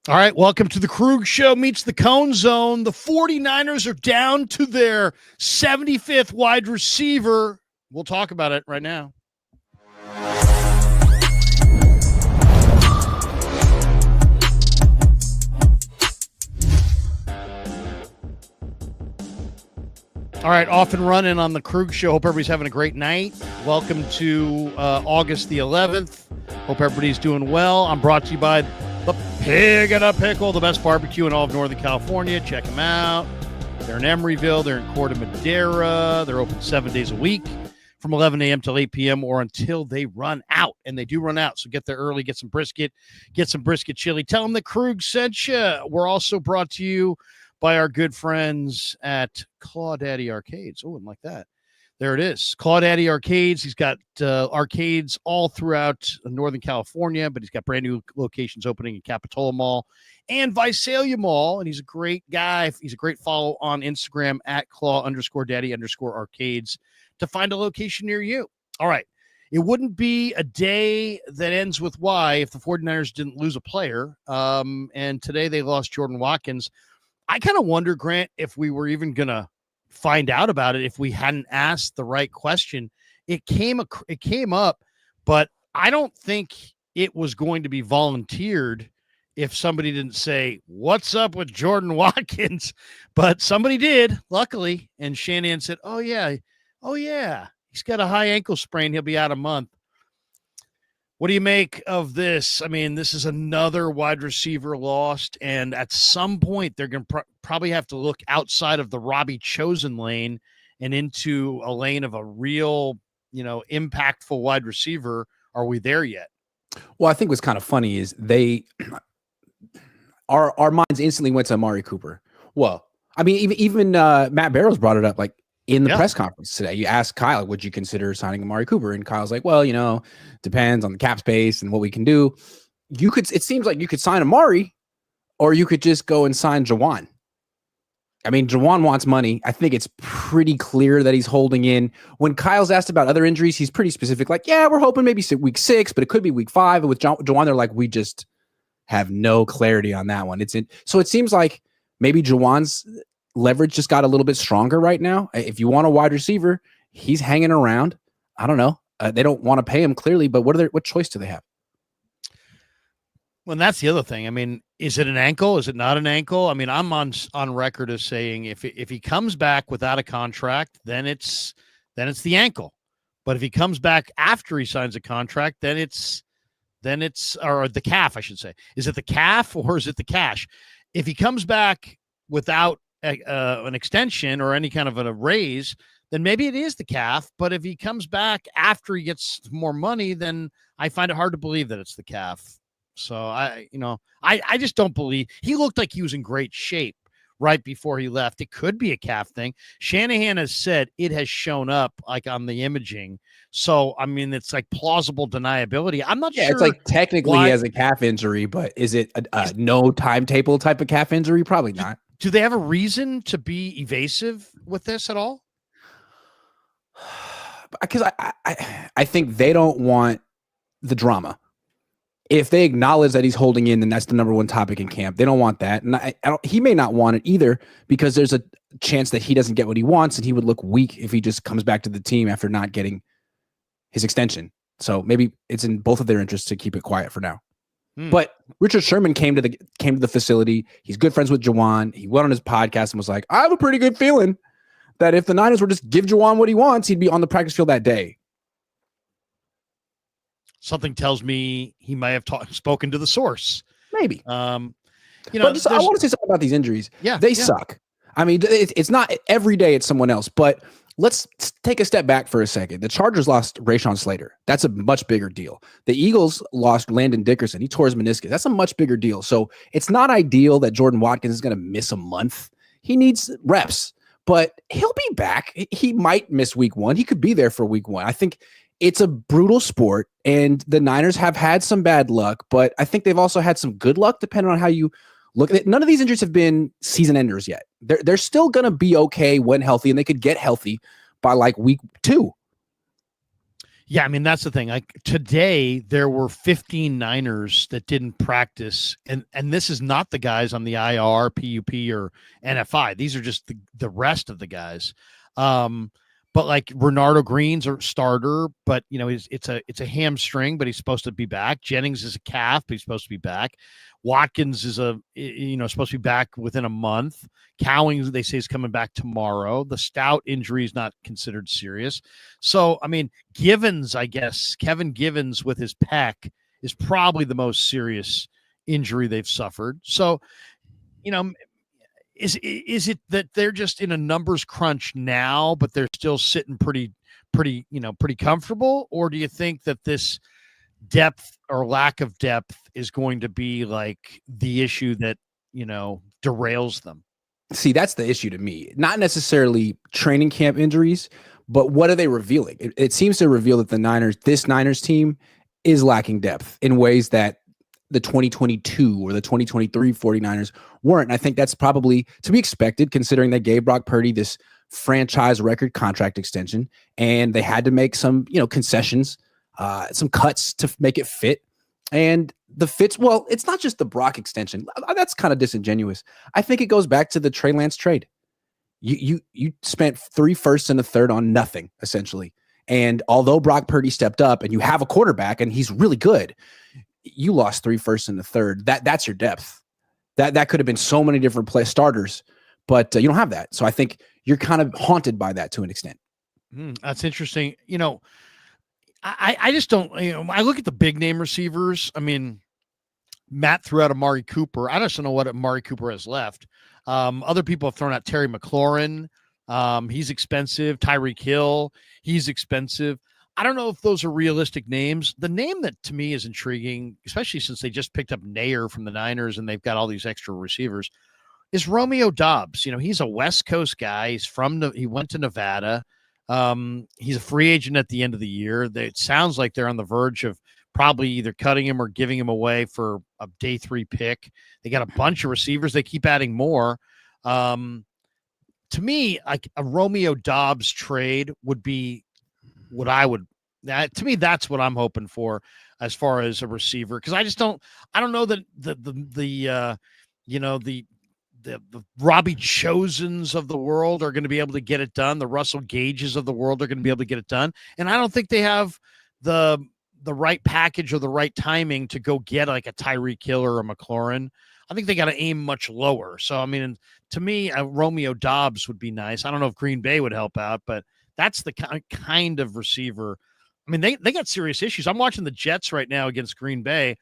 All right, welcome to the Krueger Show meets the Cohn Zone. The 49ers are down to their 75th wide receiver. We'll talk about it right now. All right, off and running on the Krueger Show. Hope everybody's having a great night. Welcome to August the 11th. Hope everybody's doing well. I'm brought to you by the Pig and a Pickle, the best barbecue in all of Northern California. Check them out. They're in Emeryville. They're in Corte Madera. They're open 7 days a week from 11 a.m. till 8 p.m. or until they run out. And they do run out, so get there early, get some brisket chili. Tell them the Krug sent you. We're also brought to you by our good friends at Clawdaddy Arcades. Oh, and like that. There it is. Clawdaddy Arcades. He's got arcades all throughout Northern California, but he's got brand new locations opening in Capitola Mall and Visalia Mall. And he's a great guy. He's a great follow on Instagram at claw_daddy_arcades to find a location near you. All right. It wouldn't be a day that ends with Y if the 49ers didn't lose a player. And today they lost Jordan Watkins. I kind of wonder, Grant, if we were even going to find out about it if we hadn't asked the right question. It came up, but I don't think it was going to be volunteered if somebody didn't say, "What's up with Jordan Watkins?" But somebody did, luckily, and Shanahan said, oh yeah, he's got a high ankle sprain. He'll be out a month. What do you make of this? I mean, this is another wide receiver lost, and at some point they're going to probably have to look outside of the Robbie Chosen lane and into a lane of a real, impactful wide receiver. Are we there yet? Well, I think what's kind of funny is our minds instantly went to Amari Cooper. Well, I mean, even Matt Barrows brought it up, like, in the press conference today. You asked Kyle, would you consider signing Amari Cooper? And Kyle's like, well, depends on the cap space and what we can do. It seems like you could sign Amari, or you could just go and sign Jawan. I mean, Jawan wants money. I think it's pretty clear that he's holding in. When Kyle's asked about other injuries, he's pretty specific. Like, yeah, we're hoping maybe week 6, but it could be week 5. And with Jawan, they're like, we just have no clarity on that one. So it seems like maybe Jawan's leverage just got a little bit stronger right now. If you want a wide receiver, he's hanging around. I don't know. They don't want to pay him clearly, but what choice do they have? Well, that's the other thing. I mean, is it an ankle? Is it not an ankle? I mean, I'm on record as saying if he comes back without a contract, then it's the ankle. But if he comes back after he signs a contract, then it's or the calf, I should say. Is it the calf or is it the cash? If he comes back without an extension or any kind of a raise, then maybe it is the calf. But if he comes back after he gets more money, then I find it hard to believe that it's the calf. So I just don't believe. He looked like he was in great shape right before he left. It could be a calf thing. Shanahan has said it has shown up like on the imaging. So, I mean, it's like plausible deniability. I'm not sure. It's like technically he has a calf injury, but is it a no timetable type of calf injury? Probably not. Do they have a reason to be evasive with this at all? Because I think they don't want the drama. If they acknowledge that he's holding in, then that's the number one topic in camp. They don't want that. And he may not want it either, because there's a chance that he doesn't get what he wants, and he would look weak if he just comes back to the team after not getting his extension. So maybe it's in both of their interests to keep it quiet for now. But Richard Sherman came to the facility. He's good friends with Jawan. He went on his podcast and was like, I have a pretty good feeling that if the Niners were just give Jawan what he wants, he'd be on the practice field that day. Something tells me he might have spoken to the source. Maybe. But I want to say something about these injuries. Yeah, they suck. I mean, it's not every day it's someone else, but let's take a step back for a second. The Chargers lost Rashawn Slater. That's a much bigger deal. The Eagles lost Landon Dickerson. He tore his meniscus. That's a much bigger deal. So it's not ideal that Jordan Watkins is going to miss a month. He needs reps, but he'll be back. He might miss week 1. He could be there for week 1. I think it's a brutal sport, and the Niners have had some bad luck, but I think they've also had some good luck depending on how you look at it. None of these injuries have been season enders yet. They're still going to be okay when healthy, and they could get healthy by like week 2. Yeah, I mean, that's the thing. Like today, there were 15 Niners that didn't practice, and this is not the guys on the IR, PUP, or NFI. These are just the rest of the guys. But like Renardo Green's a starter, but it's a hamstring, but he's supposed to be back. Jennings is a calf, but he's supposed to be back. Watkins is supposed to be back within a month. Cowing, they say, is coming back tomorrow. The Stout injury is not considered serious. So, I mean, Givens, I guess, Kevin Givens with his pec is probably the most serious injury they've suffered. So, is it that they're just in a numbers crunch now, but they're still sitting pretty comfortable? Or do you think that this depth or lack of depth is going to be like the issue that, derails them? See, that's the issue to me. Not necessarily training camp injuries, but what are they revealing? It seems to reveal that this Niners team is lacking depth in ways that the 2022 or the 2023 49ers weren't. And I think that's probably to be expected, considering they gave Brock Purdy this franchise record contract extension, and they had to make some, concessions, some cuts to make it fit. And the fits, well, it's not just the Brock extension. That's kind of disingenuous. I think it goes back to the Trey Lance trade. You spent 3 firsts and a third on nothing, essentially. And although Brock Purdy stepped up and you have a quarterback and he's really good, you lost 3 firsts and a third. That's your depth. That could have been so many different starters, but you don't have that. So I think you're kind of haunted by that to an extent. That's interesting. I just don't, I look at the big name receivers. I mean, Matt threw out Amari Cooper. I just don't know what Amari Cooper has left. Other people have thrown out Terry McLaurin. He's expensive. Tyreek Hill, he's expensive. I don't know if those are realistic names. The name that to me is intriguing, especially since they just picked up Nair from the Niners and they've got all these extra receivers, is Romeo Doubs. He's a West Coast guy. He went to Nevada. He's a free agent at the end of the year. It sounds like they're on the verge of probably either cutting him or giving him away for a day 3 pick. They got a bunch of receivers. They keep adding more. To me, like a Romeo Doubs trade would be what to me, that's what I'm hoping for as far as a receiver. Cause I don't know that the Robbie Chosens of the world are going to be able to get it done. The Russell Gages of the world are going to be able to get it done. And I don't think they have the right package or the right timing to go get like a Tyreek Hill or a McLaurin. I think they got to aim much lower. So, I mean, to me, a Romeo Doubs would be nice. I don't know if Green Bay would help out, but that's the kind of receiver. I mean, they got serious issues. I'm watching the Jets right now against Green Bay.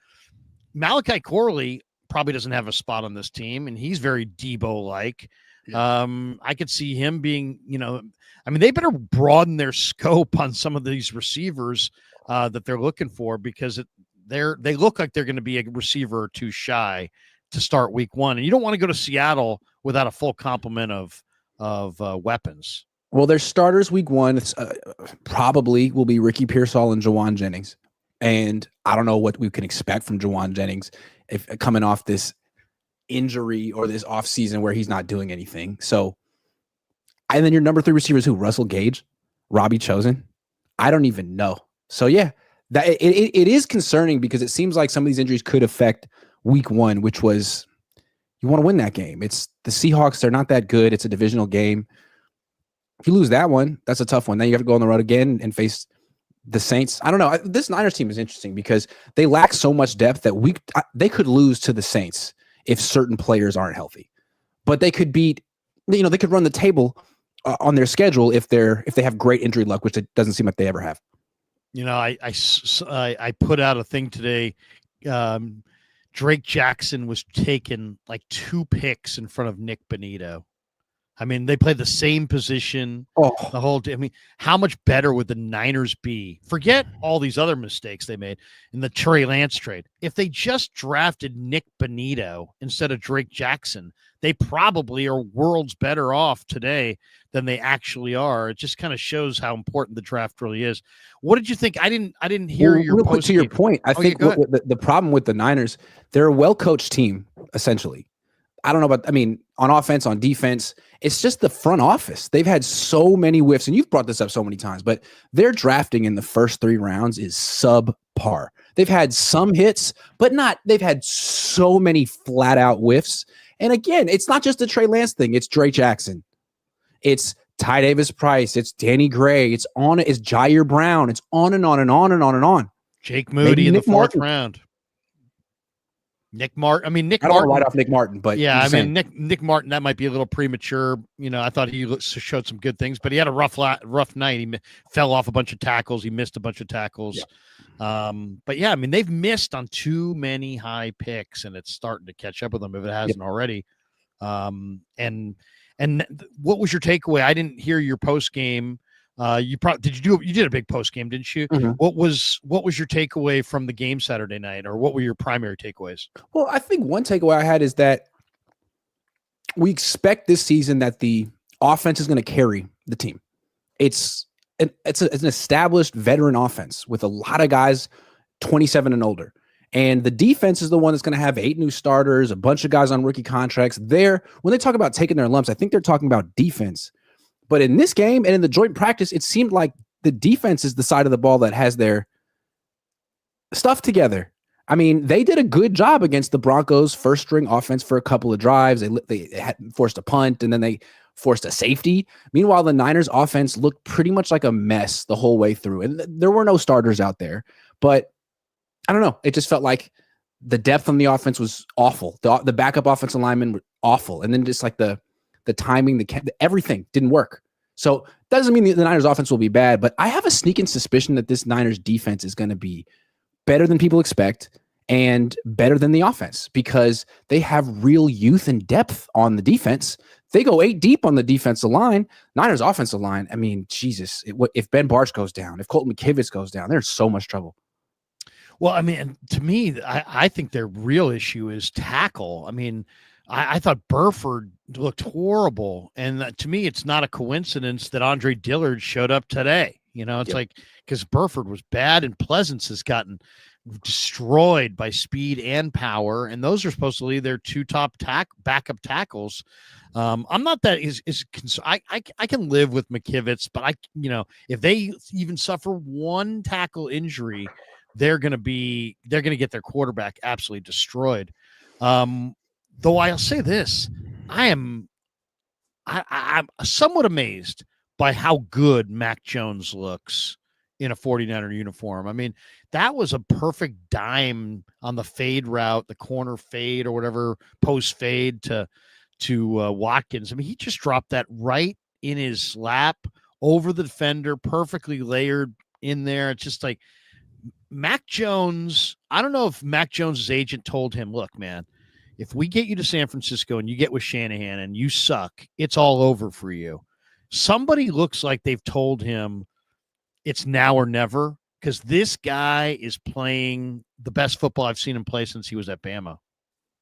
Malachi Corley probably doesn't have a spot on this team, and he's very Debo-like. Yeah. I could see him being, I mean, they better broaden their scope on some of these receivers that they're looking for, because they look like they're going to be a receiver or two shy to start week 1. And you don't want to go to Seattle without a full complement of weapons. Well, their starters week 1 probably will be Ricky Pearsall and Jawan Jennings. And I don't know what we can expect from Jawan Jennings if coming off this injury or this off season where he's not doing anything. So, and then your number 3 receivers, who? Russell Gage, Robbie Chosen. I don't even know. So yeah, that it is concerning, because it seems like some of these injuries could affect week 1, which was, you want to win that game. It's the Seahawks. They're not that good. It's a divisional game. If you lose that one, that's a tough one. Then you have to go on the road again and face the Saints. I don't know. This Niners team is interesting because they lack so much depth that they could lose to the Saints if certain players aren't healthy, but they could beat, they could run the table on their schedule if they have great injury luck, which it doesn't seem like they ever have. I put out a thing today. Drake Jackson was taken like 2 picks in front of Nick Bonito. I mean, they play the same position the whole day. I mean, how much better would the Niners be? Forget all these other mistakes they made in the Trey Lance trade. If they just drafted Nick Bonito instead of Drake Jackson, they probably are worlds better off today than they actually are. It just kind of shows how important the draft really is. What did you think? I didn't hear your real quick to your point. I think the problem with the Niners, they're a well-coached team, essentially. I don't know about, I mean, on offense, on defense, it's just the front office. They've had so many whiffs, and you've brought this up so many times, but their drafting in the first 3 rounds is subpar. They've had some hits, but they've had so many flat out whiffs. And again, it's not just a Trey Lance thing. It's Dre Jackson. It's Ty Davis Price. It's Danny Gray. It's Jair Brown. It's on and on and on and on and on. Jake Moody in the 4th round. Nick Martin. I mean, Nick I don't Martin. want to write off Nick Martin, but yeah, I mean, Nick Martin, that might be a little premature. I thought he showed some good things, but he had a rough night. He fell off a bunch of tackles. He missed a bunch of tackles. Yeah. But yeah, I mean, they've missed on too many high picks, and it's starting to catch up with them if it hasn't already. And what was your takeaway? I didn't hear your post game. You did a big post game, didn't you? Mm-hmm. What was your takeaway from the game Saturday night, or what were your primary takeaways? Well, I think one takeaway I had is that we expect this season that the offense is going to carry the team. It's an established veteran offense with a lot of guys 27 and older. And the defense is the one that's going to have 8 new starters, a bunch of guys on rookie contracts. When they talk about taking their lumps, I think they're talking about defense. But in this game and in the joint practice, it seemed like the defense is the side of the ball that has their stuff together. I mean, they did a good job against the Broncos' first-string offense for a couple of drives. They had forced a punt, and then they forced a safety. Meanwhile, the Niners' offense looked pretty much like a mess the whole way through. And there were no starters out there. But I don't know. It just felt like the depth on the offense was awful. The backup offensive linemen were awful. And then just like the timing, everything didn't work. So that doesn't mean the Niners offense will be bad, but I have a sneaking suspicion that this Niners defense is going to be better than people expect and better than the offense because they have real youth and depth on the defense. They go 8 deep on the defensive line. Niners offensive line, I mean, Jesus, if Ben Barch goes down, if Colton McKivitz goes down, there's so much trouble. Well, I mean, to me, I think their real issue is tackle. I mean, I thought Burford looked horrible. And to me, it's not a coincidence that Andre Dillard showed up today. It's like because Burford was bad and Pleasance has gotten destroyed by speed and power. And those are supposed to be their 2 top backup tackles. I'm not that I can live with McKivitz, but if they even suffer 1 tackle injury, they're going to get their quarterback absolutely destroyed. Though I'll say this, I'm somewhat amazed by how good Mac Jones looks in a 49er uniform. I mean, that was a perfect dime on the fade route, the corner fade or whatever, post fade to Watkins. I mean, he just dropped that right in his lap over the defender, perfectly layered in there. It's just like Mac Jones. I don't know if Mac Jones's agent told him, look, man, if we get you to San Francisco and you get with Shanahan and you suck, it's all over for you. Somebody looks like they've told him it's now or never because this guy is playing the best football I've seen him play since he was at Bama.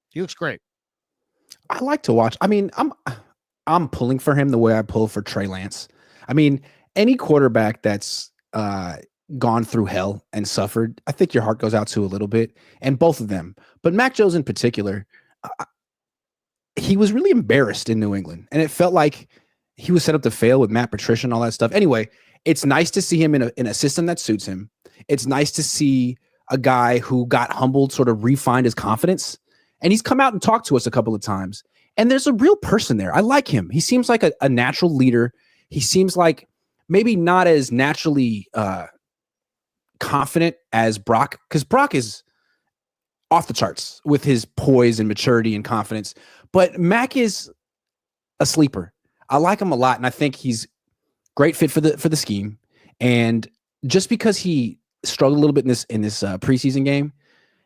He looks great. I like to watch. I mean, I'm pulling for him the way I pull for Trey Lance. I mean, any quarterback that's gone through hell and suffered, I think your heart goes out to a little bit, and both of them. But Mac Jones in particular, he was really embarrassed in New England, and it felt like he was set up to fail with Matt Patricia and all that stuff. Anyway, it's nice to see him in a system that suits him. It's nice to see a guy who got humbled sort of refind his confidence, and he's come out and talked to us a couple of times. And there's a real person there. I like him. He seems like a natural leader. He seems like maybe not as naturally confident as Brock, because Brock is off the charts with his poise and maturity and confidence. But Mac is a sleeper. I like him a lot, and I think he's great fit for the scheme. And just because he struggled a little bit in this preseason game,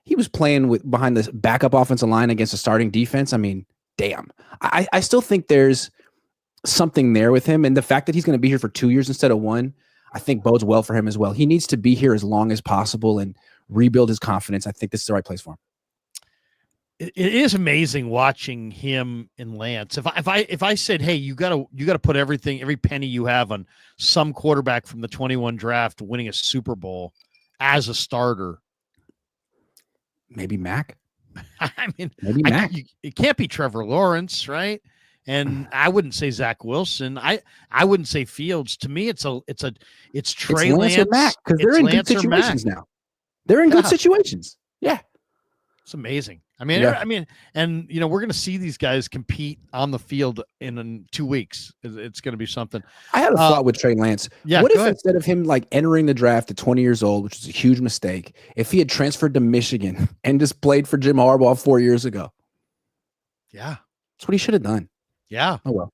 he was playing behind this backup offensive line against a starting defense. I mean, damn. I still think there's something there with him, and the fact that he's going to be here for 2 years instead of 1, I think bodes well for him as well. He needs to be here as long as possible and rebuild his confidence. I think this is the right place for him. It is amazing watching him in Lance. If I said, hey, you gotta put every penny you have on some quarterback from the 21 draft winning a Super Bowl as a starter, maybe Mac. I mean, Maybe Mac. It can't be Trevor Lawrence, right? And I wouldn't say Zach Wilson. I wouldn't say Fields. To me, it's Trey Lance or Mac, because they're in good situations now. They're in good situations. Yeah. It's amazing. I mean, and we're going to see these guys compete on the field in 2 weeks. It's going to be something. I had a thought with Trey Lance. Yeah, what if instead of him like entering the draft at 20 years old, which is a huge mistake, if he had transferred to Michigan and just played for Jim Harbaugh 4 years ago? Yeah, that's what he should have done. Yeah. Oh well.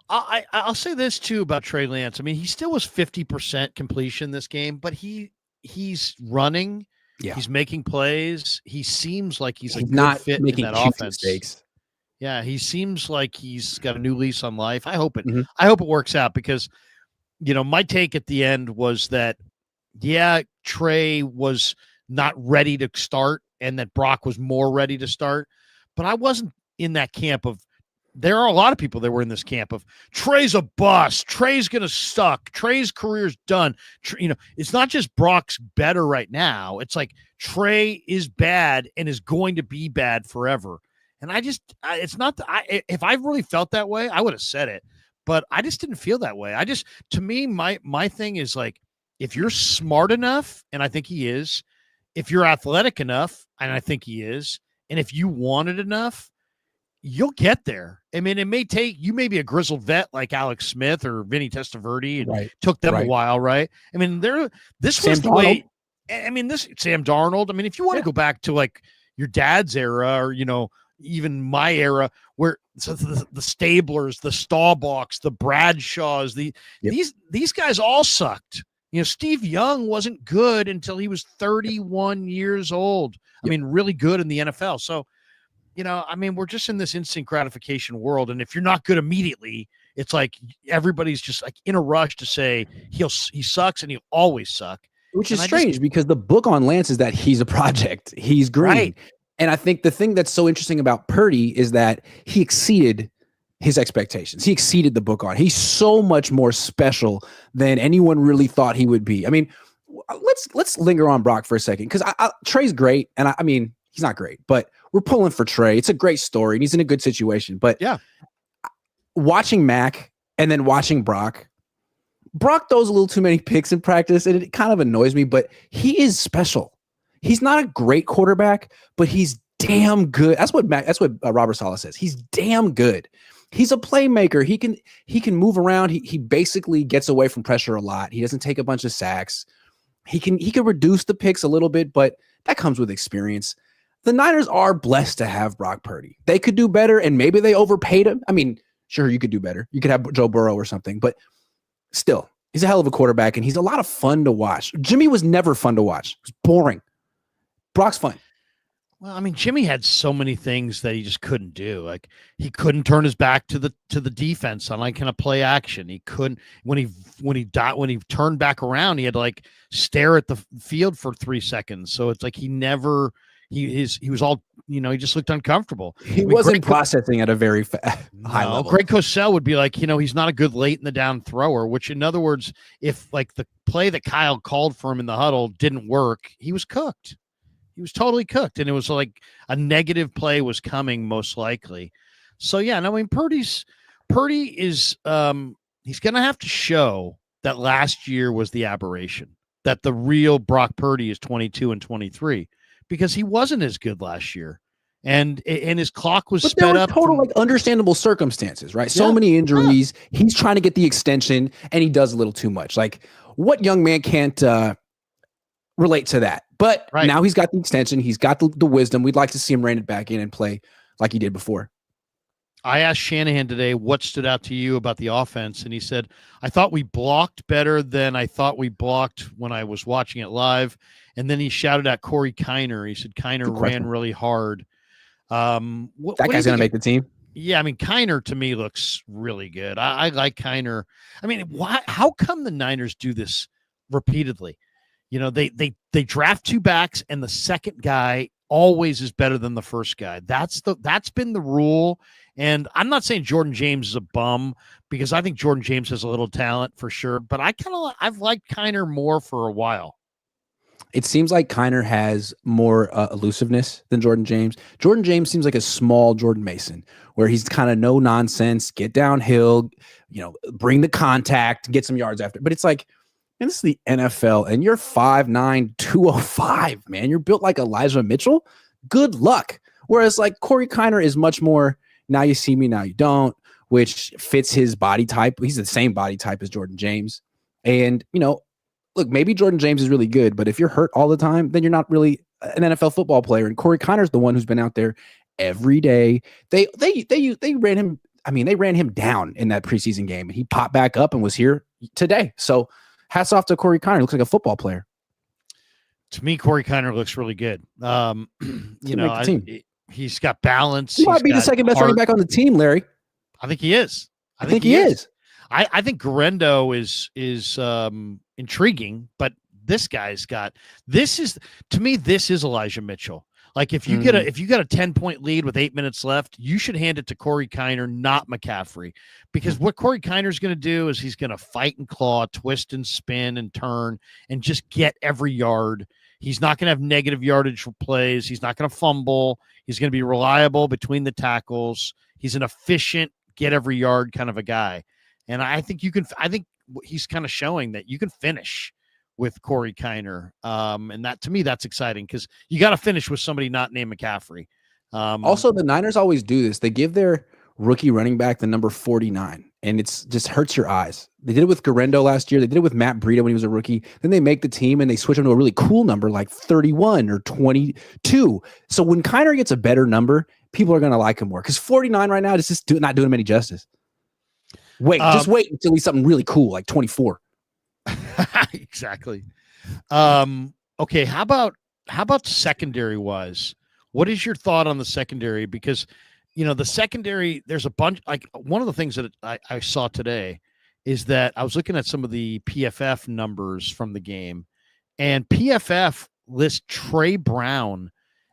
I'll say this too about Trey Lance. I mean, he still was 50% completion this game, but he's running. Yeah. He's making plays. He seems like he's a not good fit making in that offense. Mistakes. Yeah, he seems like he's got a new lease on life. I hope it works out because, my take at the end was that, Trey was not ready to start and that Brock was more ready to start. But I wasn't in that camp of, there are a lot of people that were in this camp of Trey's a bust. Trey's going to suck. Trey's career's done. It's not just Brock's better right now. It's like Trey is bad and is going to be bad forever. And it's not, if I really felt that way, I would have said it, but I just didn't feel that way. To me, my thing is like, if you're smart enough, and I think he is, if you're athletic enough, and I think he is, and if you want it enough, you'll get there. I mean, you may be a grizzled vet like Alex Smith or Vinny Testaverde, and took them a while, right? I mean, this was the way. I mean, this Sam Darnold. I mean, if you want to go back to like your dad's era, or even my era, where the Stablers, the Staubachs, the Bradshaws, these guys all sucked. Steve Young wasn't good until he was 31 years old. I mean, really good in the NFL. So, I mean, we're just in this instant gratification world. And if you're not good immediately, it's like everybody's just like in a rush to say he sucks and he'll always suck. Which is strange because the book on Lance is that he's a project. He's green. Right. And I think the thing that's so interesting about Purdy is that he exceeded his expectations. He exceeded the book on. He's so much more special than anyone really thought he would be. I mean, let's linger on Brock for a second because Trey's great. And I mean, he's not great, but we're pulling for Trey. It's a great story and he's in a good situation. But watching Mac and then watching Brock throws a little too many picks in practice and it kind of annoys me, but he is special. He's not a great quarterback, but he's damn good. That's what Robert Saleh says. He's damn good. He's a playmaker. He can move around. He basically gets away from pressure a lot. He doesn't take a bunch of sacks. He can reduce the picks a little bit, but that comes with experience. The Niners are blessed to have Brock Purdy. They could do better, and maybe they overpaid him. I mean, sure, you could do better. You could have Joe Burrow or something, but still, he's a hell of a quarterback, and he's a lot of fun to watch. Jimmy was never fun to watch. It was boring. Brock's fun. Well, I mean, Jimmy had so many things that he just couldn't do. Like he couldn't turn his back to the defense on like kind of play action. He couldn't when he turned back around, he had to like stare at the field for 3 seconds. So it's like he was all he just looked uncomfortable. He wasn't processing at a very high level. Greg Cosell would be like, he's not a good late in the down thrower. Which in other words, if like the play that Kyle called for him in the huddle didn't work, he was cooked. He was totally cooked, and it was like a negative play was coming most likely. So yeah, no, I mean Purdy is he's going to have to show that last year was the aberration, that the real Brock Purdy is 22 and 23 because he wasn't as good last year, and his clock was sped up. Total like understandable circumstances, right? So many injuries. He's trying to get the extension, and he does a little too much. Like what young man can't relate to that? But now he's got the extension. He's got the wisdom. We'd like to see him rein it back in and play like he did before. I asked Shanahan today what stood out to you about the offense, and he said, I thought we blocked better than I thought we blocked when I was watching it live. And then he shouted out Corey Kiner. He said Kiner ran really hard. That guy's going to make the team? Yeah, I mean, Kiner to me looks really good. I like Kiner. I mean, how come the Niners do this repeatedly? They draft 2 backs and the second guy always is better than the first guy. That's been the rule. And I'm not saying Jordan James is a bum because I think Jordan James has a little talent for sure, but I've liked Kiner more for a while. It seems like Kiner has more elusiveness than Jordan James. Jordan James seems like a small Jordan Mason, where he's kind of no nonsense, get downhill, bring the contact, get some yards after. But it's like, man, this is the NFL, and you're 5'9", 205, man. You're built like Elijah Mitchell. Good luck. Whereas like Corey Kiner is much more, now you see me, now you don't, which fits his body type. He's the same body type as Jordan James. And, look, maybe Jordan James is really good, but if you're hurt all the time, then you're not really an NFL football player. And Corey Kiner's the one who's been out there every day. They ran him. I mean, they ran him down in that preseason game, and he popped back up and was here today. So hats off to Corey Kiner. Looks like a football player. To me, Corey Kiner looks really good. He's got balance. He might be the second best running back on the team, Larry. I think he is. I think he is. I think Garendo is intriguing, but this guy's got to me, this is Elijah Mitchell. Like if you get a 10-point lead with 8 minutes left, you should hand it to Corey Kiner, not McCaffrey, because what Corey Kiner is going to do is he's going to fight and claw, twist and spin and turn and just get every yard. He's not going to have negative yardage for plays. He's not going to fumble. He's going to be reliable between the tackles. He's an efficient, get every yard kind of a guy. And I think he's kind of showing that you can finish with Corey Kiner. And that, to me, that's exciting because you got to finish with somebody not named McCaffrey. Also, the Niners always do this. They give their rookie running back the number 49, and it's just hurts your eyes. They did it with Garendo last year. They did it with Matt Breida when he was a rookie. Then they make the team and they switch him to a really cool number like 31 or 22. So when Kiner gets a better number, people are going to like him more because 49 right now is just not doing him any justice. Just wait until he's something really cool like 24. Exactly. Okay. How about secondary wise? What is your thought on the secondary? Because, the secondary, there's a bunch, like one of the things that I saw today is that I was looking at some of the PFF numbers from the game, and PFF lists Trey Brown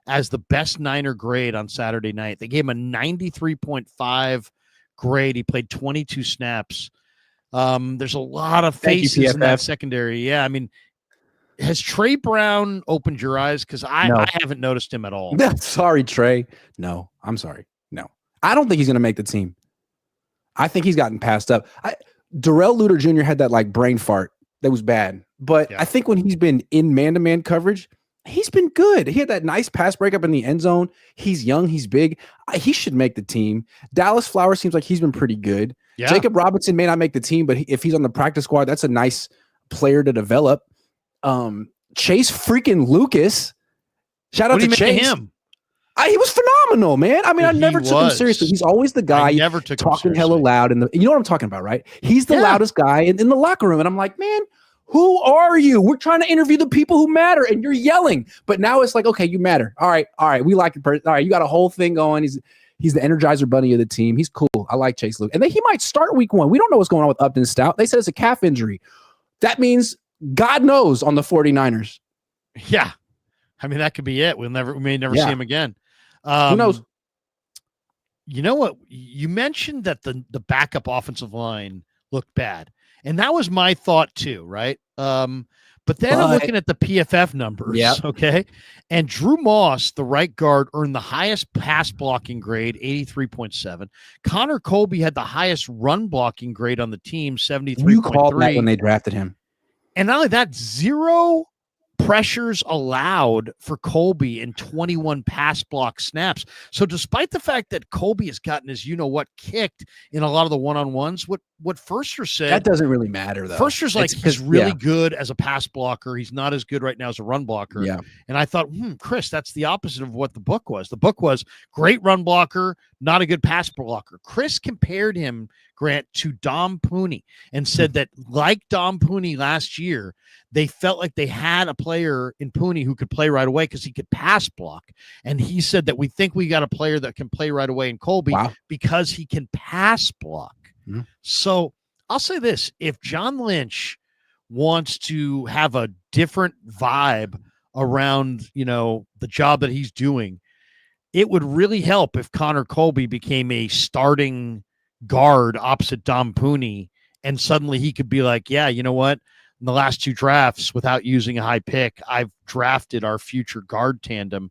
as the best Niner grade on Saturday night. They gave him a 93.5 grade. He played 22 snaps. There's a lot of faces in that secondary. Yeah, I mean, has Trey Brown opened your eyes? Because I haven't noticed him at all. Sorry, Trey. No, I'm sorry. No, I don't think he's going to make the team. I think he's gotten passed up. Darrell Luter Jr. had that like brain fart that was bad, but I think when he's been in man-to-man coverage, he's been good. He had that nice pass breakup in the end zone. He's young. He's big. He should make the team. Dallas Flowers seems like he's been pretty good. Yeah. Jacob Robinson may not make the team, but if he's on the practice squad, that's a nice player to develop. Chase freaking Lucas. Shout out to Chase. Him? He was phenomenal, man. I mean, I never took him seriously. He's always the guy talking hella loud. You know what I'm talking about, right? He's the loudest guy in the locker room. And I'm like, man, who are you? We're trying to interview the people who matter, and you're yelling. But now it's like, okay, you matter. All right. We like it. All right, you got a whole thing going. He's the Energizer Bunny of the team. He's cool. I like Chase Luke. And then he might start week 1. We don't know what's going on with Upton Stout. They said it's a calf injury. That means God knows on the 49ers. Yeah. I mean, that could be it. We may never see him again. Who knows? You know what? You mentioned that the backup offensive line looked bad. And that was my thought too, right? But then I'm looking at the PFF numbers, okay? And Drew Moss, the right guard, earned the highest pass blocking grade, 83.7. Connor Colby had the highest run blocking grade on the team, 73.3. You called that when they drafted him. And not only that, 0 pressures allowed for Colby in 21 pass block snaps. So despite the fact that Colby has gotten his kicked in a lot of the one-on-ones, what Furster said, that doesn't really matter though. Furster's like, he's really good as a pass blocker. He's not as good right now as a run blocker. Yeah. And I thought, Chris, that's the opposite of what the book was. The book was great run blocker, not a good pass blocker. Chris compared him, Grant, to Dom Pooney and said that like Dom Pooney last year, they felt like they had a player in Pooney who could play right away because he could pass block. And he said that we think we got a player that can play right away in Colby because he can pass block. Mm-hmm. So I'll say this. If John Lynch wants to have a different vibe around, the job that he's doing, it would really help if Connor Colby became a starting guard opposite Dom Pooney, and suddenly he could be like, yeah, you know what? in the last 2 drafts without using a high pick, I've drafted our future guard tandem.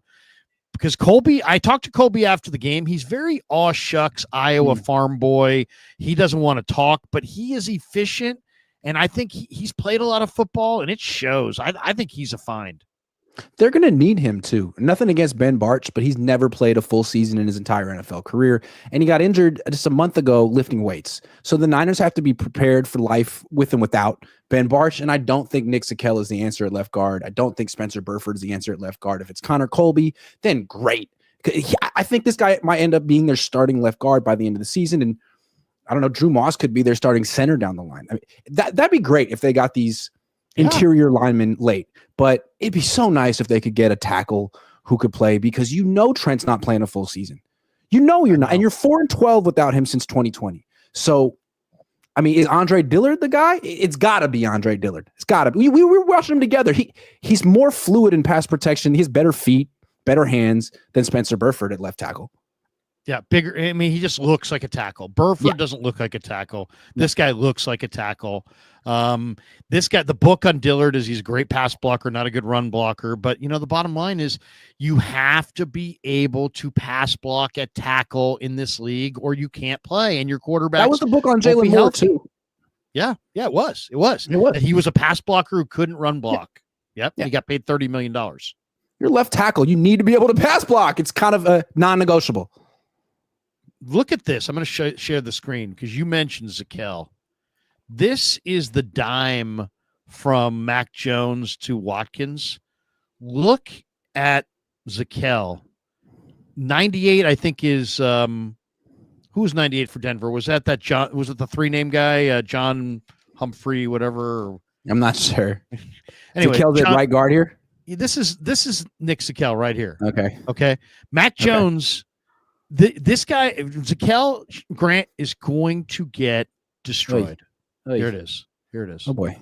Because Colby, I talked to Colby after the game. He's very aw shucks Iowa farm boy. He doesn't want to talk, but he is efficient. And I think he's played a lot of football, and it shows. I think he's a find. They're going to need him too. Nothing against Ben Bartch, but he's never played a full season in his entire NFL career. And he got injured just a month ago lifting weights. So the Niners have to be prepared for life with and without Ben Bartch. And I don't think Nick Zakelj is the answer at left guard. I don't think Spencer Burford is the answer at left guard. If it's Connor Colby, then great. I think this guy might end up being their starting left guard by the end of the season. And I don't know, Drew Moss could be their starting center down the line. I mean, that'd be great if they got these interior linemen late. But it'd be so nice if they could get a tackle who could play, because Trent's not playing a full season. You're not, and you're 4-12 without him since 2020. So, I mean, is Andre Dillard the guy? It's got to be Andre Dillard. It's got to be. We were watching him together. He's more fluid in pass protection. He has better feet, better hands than Spencer Burford at left tackle. Yeah, bigger. I mean, he just looks like a tackle. Burford doesn't look like a tackle. This guy looks like a tackle. This guy, the book on Dillard is he's a great pass blocker, not a good run blocker. But, the bottom line is you have to be able to pass block at tackle in this league, or you can't play. And your quarterback. That was the book on Jalen Moore, too. Yeah, it was. And he was a pass blocker who couldn't run block. Yep. He got paid $30 million. You're left tackle. You need to be able to pass block. It's kind of a non-negotiable. Look at this. I'm going to share the screen because you mentioned Zakelj. This is the dime from Mac Jones to Watkins. Look at Zakelj. 98, I think, is who was 98 for Denver? Was that John? Was it the 3-name guy, John Humphrey, whatever? I'm not sure. Anyway, Zakelj at right guard here. This is Nick Zakelj right here. Okay. Mac Jones. This guy, Zakelj Grant, is going to get destroyed. Oy. Here it is. Oh, boy.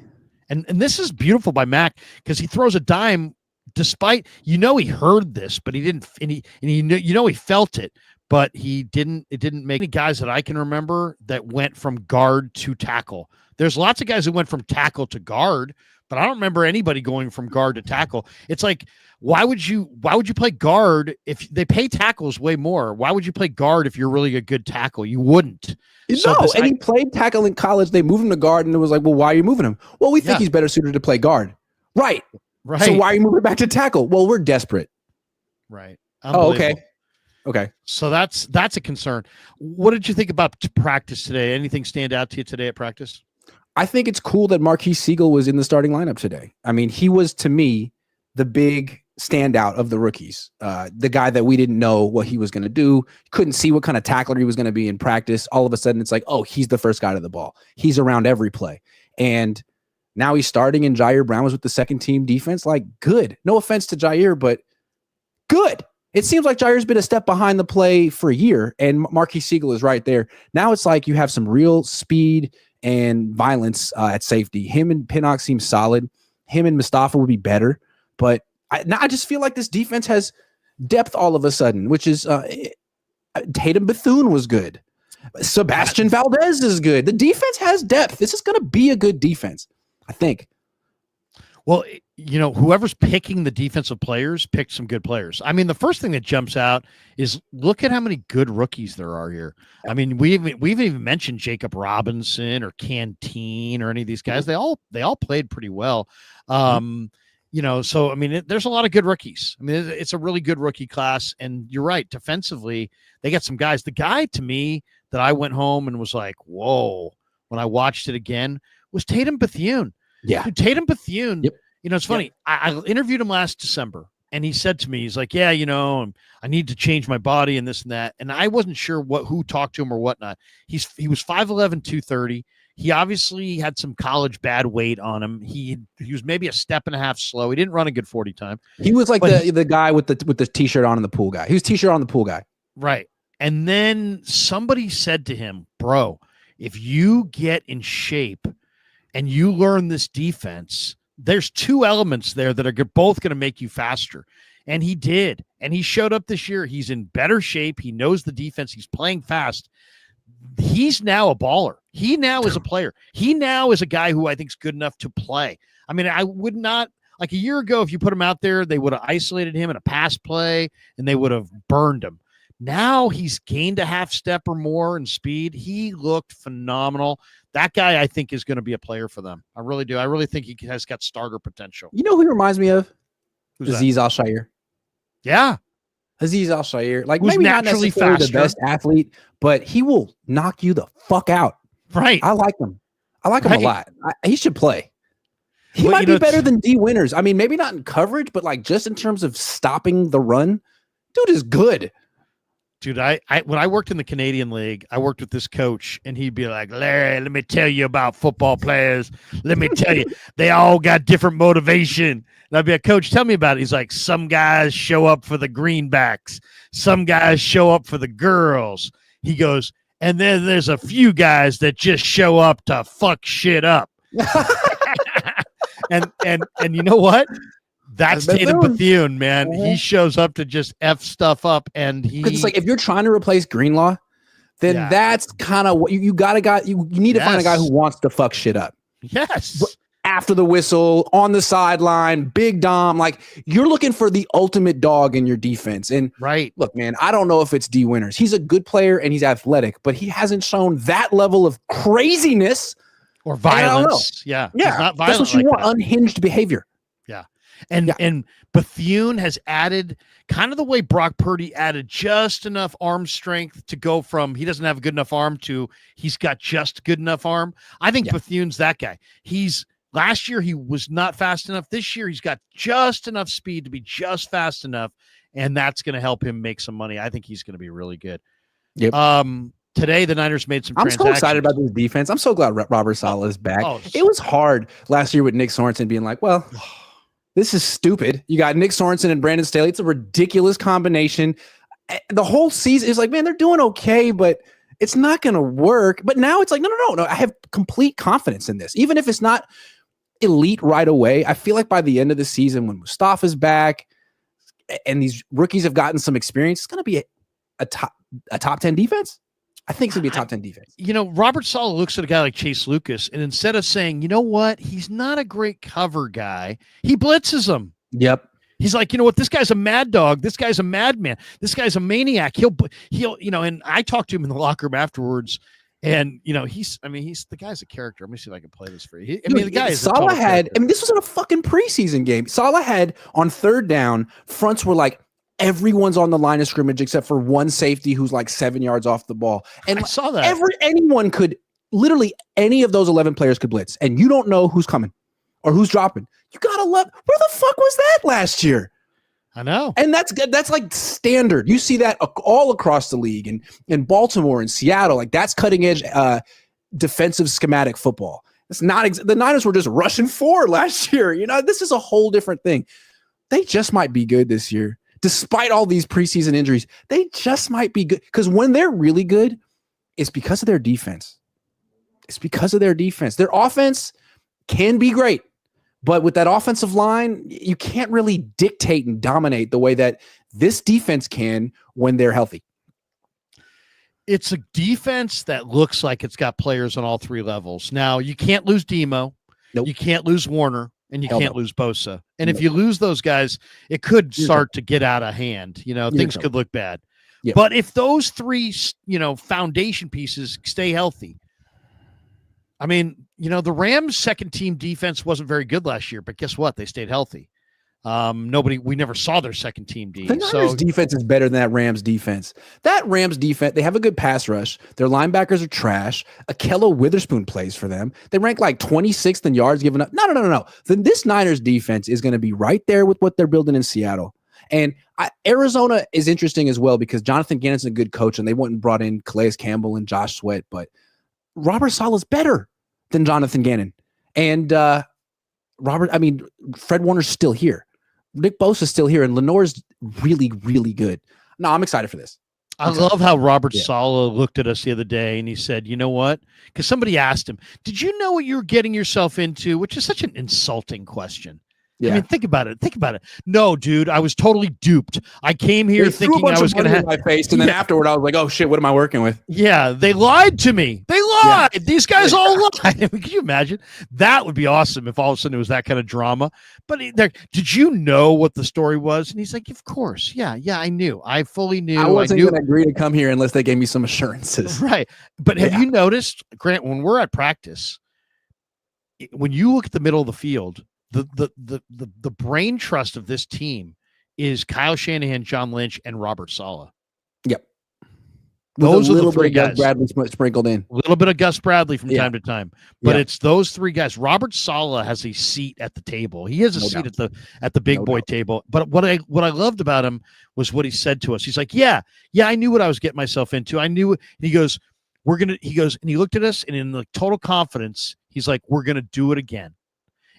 And this is beautiful by Mac because he throws a dime despite, he heard this, but he didn't, and he felt it, but it didn't make any guys that I can remember that went from guard to tackle. There's lots of guys who went from tackle to guard, but I don't remember anybody going from guard to tackle. It's like, why would you play guard if they pay tackles way more? Why would you play guard if you're really a good tackle? You wouldn't. He played tackle in college. They moved him to guard, and it was like, well, why are you moving him? Well, we think he's better suited to play guard. Right. So why are you moving back to tackle? Well, we're desperate. Right. Oh, okay. So that's a concern. What did you think about practice today? Anything stand out to you today at practice? I think it's cool that Marquise Siegel was in the starting lineup today. I mean, he was, to me, the big standout of the rookies. The guy that we didn't know what he was going to do, couldn't see what kind of tackler he was going to be in practice. All of a sudden, it's like, oh, he's the first guy to the ball. He's around every play. And now he's starting, and Jair Brown was with the second team defense. Like, good. No offense to Jair, but good. It seems like Jair's been a step behind the play for a year, and Marquise Siegel is right there. Now it's like you have some real speed and violence at safety. Him and Pinnock seem solid. Him and Mustafa would be better. But I just feel like this defense has depth all of a sudden, which is Tatum Bethune was good. Sebastian Valdez is good. The defense has depth. This is going to be a good defense, I think. Well, whoever's picking the defensive players picked some good players. I mean, the first thing that jumps out is look at how many good rookies there are here. I mean, we've even mentioned Jacob Robinson or Canteen or any of these guys. They all played pretty well. So I mean, there's a lot of good rookies. I mean, it's a really good rookie class. And you're right, defensively, they got some guys. The guy to me that I went home and was like, whoa, when I watched it again was Tatum Bethune. Yeah. Dude, Tatum Bethune, Yep. It's funny. Yep. I interviewed him last December, and he said to me, he's like, yeah, I need to change my body and this and that. And I wasn't sure who talked to him or whatnot. He was 5'11", 230. He obviously had some college bad weight on him. He was maybe a step and a half slow. He didn't run a good 40 time. He was like the guy with the t-shirt on and the pool guy. He was t-shirt on the pool guy. Right. And then somebody said to him, bro, if you get in shape and you learn this defense, there's two elements there that are both going to make you faster. And he did. And he showed up this year. He's in better shape. He knows the defense. He's playing fast. He's now a baller. He now is a player. He now is a guy who I think is good enough to play. I mean, I would not, like a year ago, if you put him out there, they would have isolated him in a pass play and they would have burned him. Now he's gained a half step or more in speed. He looked phenomenal. That guy, I think, is going to be a player for them. I really do. I really think he has got starter potential. You know who he reminds me of? Who's Aziz Al-Shaair. Yeah. Aziz Al-Shaair. Like, who's maybe not necessarily the best athlete, but he will knock you the fuck out. Right. I like him. I like him a lot. He should play. He might be better than D Winters. I mean, maybe not in coverage, but like just in terms of stopping the run, dude is good. Dude, I when I worked in the Canadian League, I worked with this coach, and he'd be like, Larry, let me tell you about football players. Let me tell you, they all got different motivation. And I'd be like, Coach, tell me about it. He's like, some guys show up for the greenbacks. Some guys show up for the girls. He goes, and then there's a few guys that just show up to fuck shit up. and you know what? That's Tatum Bethune, man. He shows up to just F stuff up, and because it's like if you're trying to replace Greenlaw, then that's kind of what you need to find a guy who wants to fuck shit up. Yes. But after the whistle, on the sideline, big Dom, like you're looking for the ultimate dog in your defense. And look, man, I don't know if it's D Winters. He's a good player and he's athletic, but he hasn't shown that level of craziness or violence. Yeah. That's what you want. Unhinged behavior. And Bethune has added kind of the way Brock Purdy added just enough arm strength to go from he doesn't have a good enough arm to he's got just good enough arm. I think Bethune's that guy. Last year he was not fast enough. This year he's got just enough speed to be just fast enough, and that's going to help him make some money. I think he's going to be really good. Yep. Today the Niners made some transactions. I'm so excited about this defense. I'm so glad Robert Saleh is back. It was hard last year with Nick Sorensen being like, well, this is stupid. You got Nick Sorensen and Brandon Staley. It's a ridiculous combination. The whole season is like, man, they're doing okay, but it's not going to work. But now it's like, no. I have complete confidence in this. Even if it's not elite right away, I feel like by the end of the season, when Mustafa's back and these rookies have gotten some experience, it's going to be a top 10 defense. I think it's going to be a top 10 defense. Robert Saleh looks at a guy like Chase Lucas, and instead of saying, you know what, he's not a great cover guy, he blitzes him. Yep. He's like, you know what, this guy's a mad dog. This guy's a madman. This guy's a maniac. He'll, and I talked to him in the locker room afterwards, and, the guy's a character. Let me see if I can play this for you. The guy is Saleh had, this was in a fucking preseason game. Saleh had on third down, fronts were like, everyone's on the line of scrimmage except for one safety who's like 7 yards off the ball. And I saw that. Anyone could, literally any of those 11 players could blitz, and you don't know who's coming or who's dropping. You gotta love. Where the fuck was that last year? I know. And that's like standard. You see that all across the league, and in Baltimore and Seattle. Like that's cutting edge defensive schematic football. It's not the Niners were just rushing forward last year. This is a whole different thing. They just might be good this year. Despite all these preseason injuries, they just might be good. Because when they're really good, it's because of their defense. Their offense can be great, but with that offensive line, you can't really dictate and dominate the way that this defense can when they're healthy. It's a defense that looks like it's got players on all three levels. Now, you can't lose Demo. Nope. You can't lose Warner. And you can't lose Bosa. And if you lose those guys, it could start to get out of hand. Things could look bad. Yep. But if those three, foundation pieces stay healthy, the Rams' second team defense wasn't very good last year, but guess what? They stayed healthy. We never saw their second team D. The Niners defense is better than that Rams defense. That Rams defense, they have a good pass rush. Their linebackers are trash. Akello Witherspoon plays for them. They rank like 26th in yards given up. No. Then this Niners defense is going to be right there with what they're building in Seattle. And Arizona is interesting as well because Jonathan Gannon's a good coach, and they went and brought in Calais Campbell and Josh Sweat. But Robert Saleh's better than Jonathan Gannon. And Fred Warner's still here. Nick Bosa's still here, and Lenore's really, really good. No, I'm excited for this. I love how Robert Saleh looked at us the other day, and he said, you know what? Because somebody asked him, did you know what you were getting yourself into? Which is such an insulting question. Yeah. Think about it. No, dude, I was totally duped. I came here thinking I was going to have my face, and then afterward, I was like, oh, shit, what am I working with? Yeah, they lied to me. lied. Yeah. These guys all lied. Can you imagine? That would be awesome if all of a sudden it was that kind of drama. But did you know what the story was? And he's like, of course. Yeah, I knew. I fully knew. I wasn't going to agree to come here unless they gave me some assurances. Right. But have you noticed, Grant, when we're at practice, when you look at the middle of the field, the brain trust of this team is Kyle Shanahan, John Lynch, and Robert Saleh. Yep. Those are the three guys. Gus Bradley sprinkled in. A little bit of Gus Bradley from time to time, but it's those three guys. Robert Saleh has a seat at the table. He has a seat at the big boy table. But what I loved about him was what he said to us. He's like, yeah, I knew what I was getting myself into. I knew. And he goes, and he looked at us, and in like total confidence, he's like, we're gonna do it again.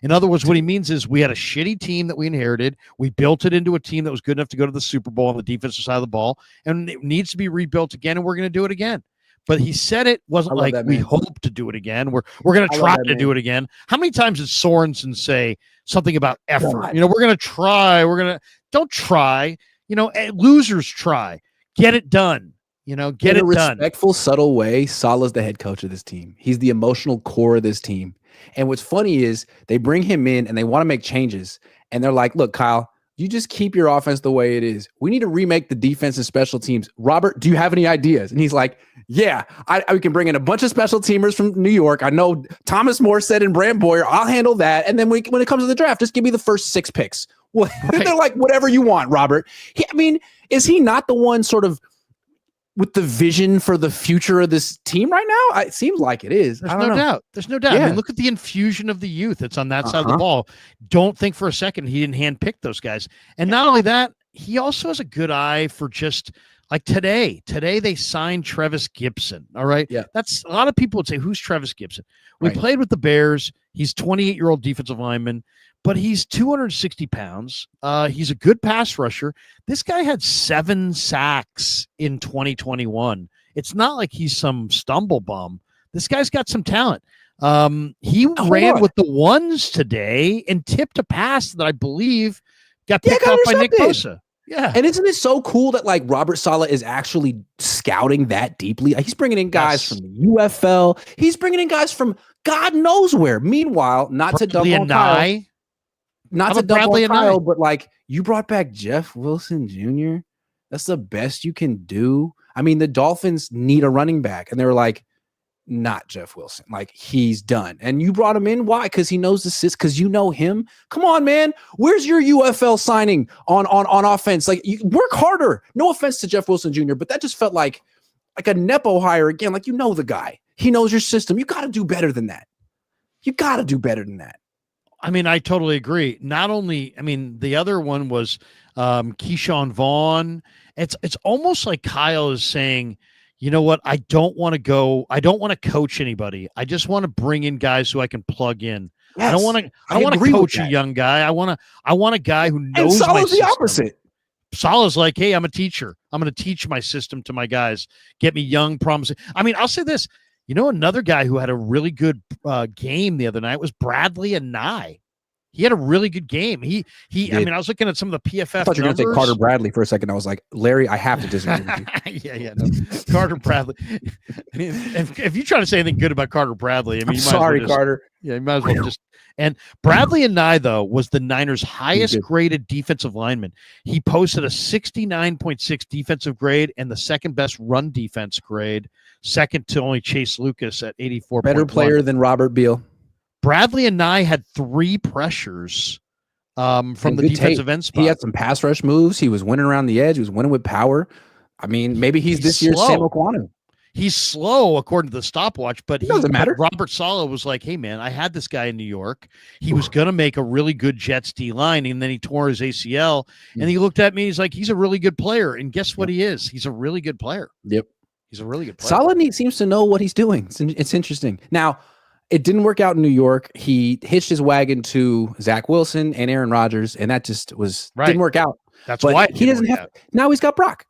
In other words, what he means is we had a shitty team that we inherited. We built it into a team that was good enough to go to the Super Bowl on the defensive side of the ball, and it needs to be rebuilt again, and we're going to do it again. But he said it wasn't like we hope to do it again. We're going to try to do it again. How many times did Sorensen say something about effort? God. We're going to try. Don't try. Losers try. Get it done. Get it done. In a respectful, subtle way, Saleh's the head coach of this team. He's the emotional core of this team. And what's funny is they bring him in and they want to make changes. And they're like, look, Kyle, you just keep your offense the way it is. We need to remake the defense and special teams. Robert, do you have any ideas? And he's like, yeah, we can bring in a bunch of special teamers from New York. I know Thomas Morstead and Brant Boyer. I'll handle that. And then when it comes to the draft, just give me the first 6 picks. Well, right. They're like, whatever you want, Robert. Is he not the one sort of with the vision for the future of this team right now? It seems like it is. There's no doubt. Yeah. I mean, look at the infusion of the youth that's on that side of the ball. Don't think for a second he didn't handpick those guys. And not only that, he also has a good eye for just like today. Today they signed Trevis Gibson. All right. Yeah. That's a lot of people would say, who's Trevis Gibson? We played with the Bears. He's 28-year-old defensive lineman, but he's 260 pounds. He's a good pass rusher. This guy had 7 sacks in 2021. It's not like he's some stumble bum. This guy's got some talent. He ran with the ones today and tipped a pass that I believe got picked off by Nick Bosa. Yeah. And isn't it so cool that like Robert Saleh is actually scouting that deeply? He's bringing in guys from the UFL. He's bringing in guys from God knows where. Meanwhile, not to dump on Kyle. Not to dump on Kyle, but like you brought back Jeff Wilson Jr. That's the best you can do. I mean, the Dolphins need a running back, and they were like, not Jeff Wilson. Like, he's done. And you brought him in. Why? Because he knows the system. Because you know him. Come on, man. Where's your UFL signing on offense? Like, you work harder. No offense to Jeff Wilson Jr., but that just felt like a Nepo hire again. Like, you know the guy. He knows your system. You got to do better than that. I mean, I totally agree. Not only, I mean, the other one was Keyshawn Vaughn. It's almost like Kyle is saying, you know what? I don't want to coach anybody. I just want to bring in guys who I can plug in. Yes, I don't want to coach a young guy. I want a guy who knows my system. The opposite. Saleh's like, hey, I'm a teacher. I'm going to teach my system to my guys. Get me young, promising. I mean, I'll say this. You know, another guy who had a really good game the other night was Bradley Anae. He had a really good game. I mean, I was looking at some of the PFF I thought you were going to say Carter Bradley for a second. I was like, Larry, I have to disagree with you. No. Carter Bradley. I mean, if you try to say anything good about Carter Bradley, I mean, Carter. Yeah, you might as well just. And Bradley Anae, though, was the Niners' highest graded defensive lineman. He posted a 69.6 defensive grade and the second best run defense grade, second to only Chase Lucas at 84. Better player than Robert Beal. Bradley Anae had 3 pressures from the defensive end spot. He had some pass rush moves. He was winning around the edge. He was winning with power. I mean, maybe he's this year's Sam Okwonu. He's slow according to the stopwatch, but it doesn't matter. Robert Saleh was like, hey, man, I had this guy in New York. He was going to make a really good Jets D line, and then he tore his ACL. And he looked at me. He's like, he's a really good player. And guess what he is? He's a really good player. Yep. He's a really good player. Saleh seems to know what he's doing. It's interesting. Now, it didn't work out in New York. He hitched his wagon to Zach Wilson and Aaron Rodgers, and that just didn't work out. That's why he doesn't have. Now he's got Brock.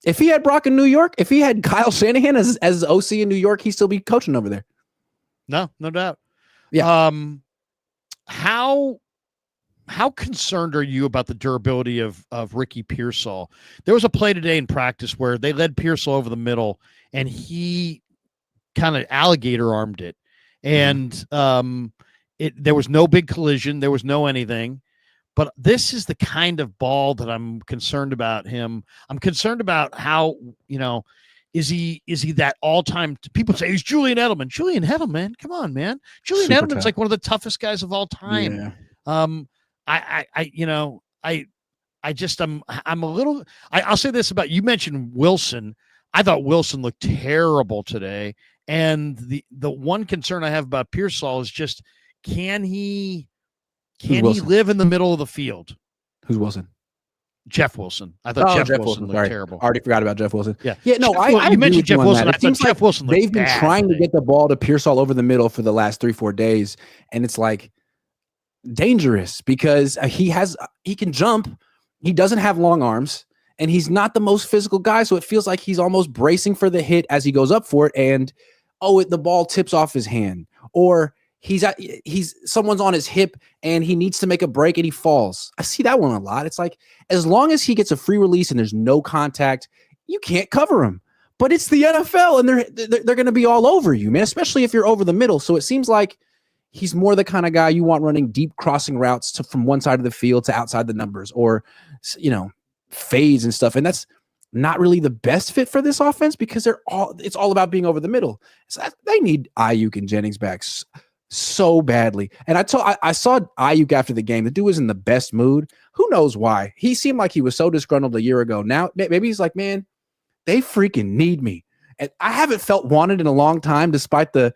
If he had Brock in New York, if he had Kyle Shanahan as OC in New York, he'd still be coaching over there. No doubt. Yeah. How concerned are you about the durability of Ricky Pearsall? There was a play today in practice where they led Pearsall over the middle, and he kind of alligator armed it. And there was no big collision. There was no anything. But this is the kind of ball that I'm concerned about him. I'm concerned about how, is he that all-time? People say he's Julian Edelman. Julian Edelman, come on, man. Julian Super Edelman's tough. like one of the toughest guys of all time. Yeah. I'm a little. I'll say this about you. Mentioned Wilson. I thought Wilson looked terrible today, and the one concern I have about Pearsall is just can he live in the middle of the field? Who's Wilson? Jeff Wilson. I thought Jeff Wilson looked terrible. I already forgot about Jeff Wilson. Yeah. No, you mentioned Jeff Wilson. I thought Jeff Wilson looked they've been trying to get the ball to Pearsall over the middle for the last 3-4 days, and it's like dangerous because he can jump. He doesn't have long arms, and he's not the most physical guy, so it feels like he's almost bracing for the hit as he goes up for it, and the ball tips off his hand, or someone's on his hip and he needs to make a break and he falls. I see that one a lot. It's like, as long as he gets a free release and there's no contact, you can't cover him. But it's the NFL and they're going to be all over you, man, especially if you're over the middle. So it seems like he's more the kind of guy you want running deep crossing routes from one side of the field to outside the numbers, or, fades and stuff. And that's not really the best fit for this offense because it's all about being over the middle. So they need Ayuk and Jennings back so badly. And I saw Ayuk after the game. The dude was in the best mood. Who knows why? He seemed like he was so disgruntled a year ago. Now maybe he's like, man, they freaking need me. And I haven't felt wanted in a long time, despite the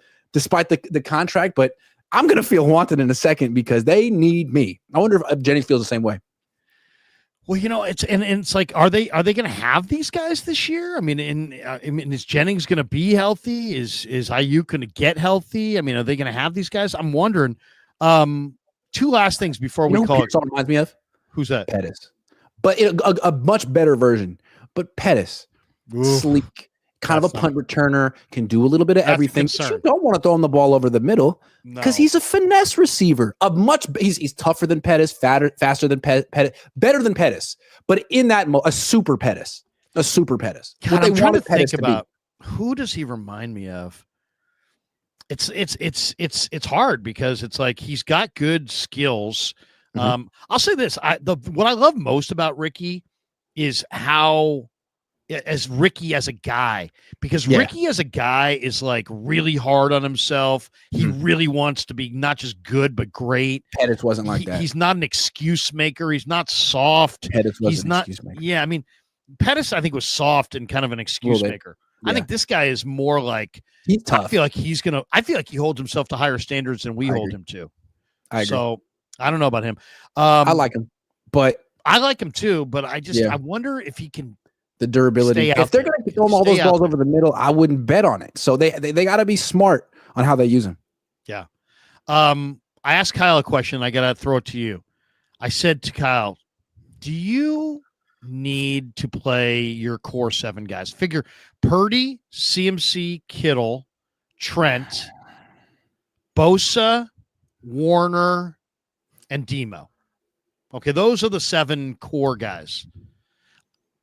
contract. But I'm gonna feel wanted in a second because they need me. I wonder if Jennings feels the same way. Well, it's like, are they going to have these guys this year? I mean, is Jennings going to be healthy? Is Ayuk going to get healthy? I mean, are they going to have these guys? I'm wondering. Two last things before we call it. Reminds me of who's that? Pettis, but a much better version. But Pettis, sleek, kind of a punt returner, can do a little bit of everything. But you don't want to throw him the ball over the middle because he's a finesse receiver. He's tougher than Pettis, faster than Pettis, better than Pettis. But in that a super Pettis. God, I'm trying to think about who does he remind me of. It's hard because it's like he's got good skills. I'll say this: what I love most about Ricky is how. As Ricky as a guy, because Ricky as a guy is like really hard on himself. He really wants to be not just good, but great. Pettis wasn't like that. He's not an excuse maker. He's not soft. Pettis wasn't an excuse maker. Yeah, I mean, Pettis, I think, was soft and kind of an excuse maker. Yeah. I think this guy is more like, he's tough. I feel like he holds himself to higher standards than we hold him to. I agree. So I don't know about him. I like him, but I like him too, but I wonder if he can. The durability. If they're going to throw all those balls over the middle, I wouldn't bet on it. So they got to be smart on how they use them. Yeah. I asked Kyle a question. I got to throw it to you. I said to Kyle, do you need to play your core 7 guys? Figure Purdy, CMC, Kittle, Trent, Bosa, Warner, and Demo. Okay, those are the 7 core guys.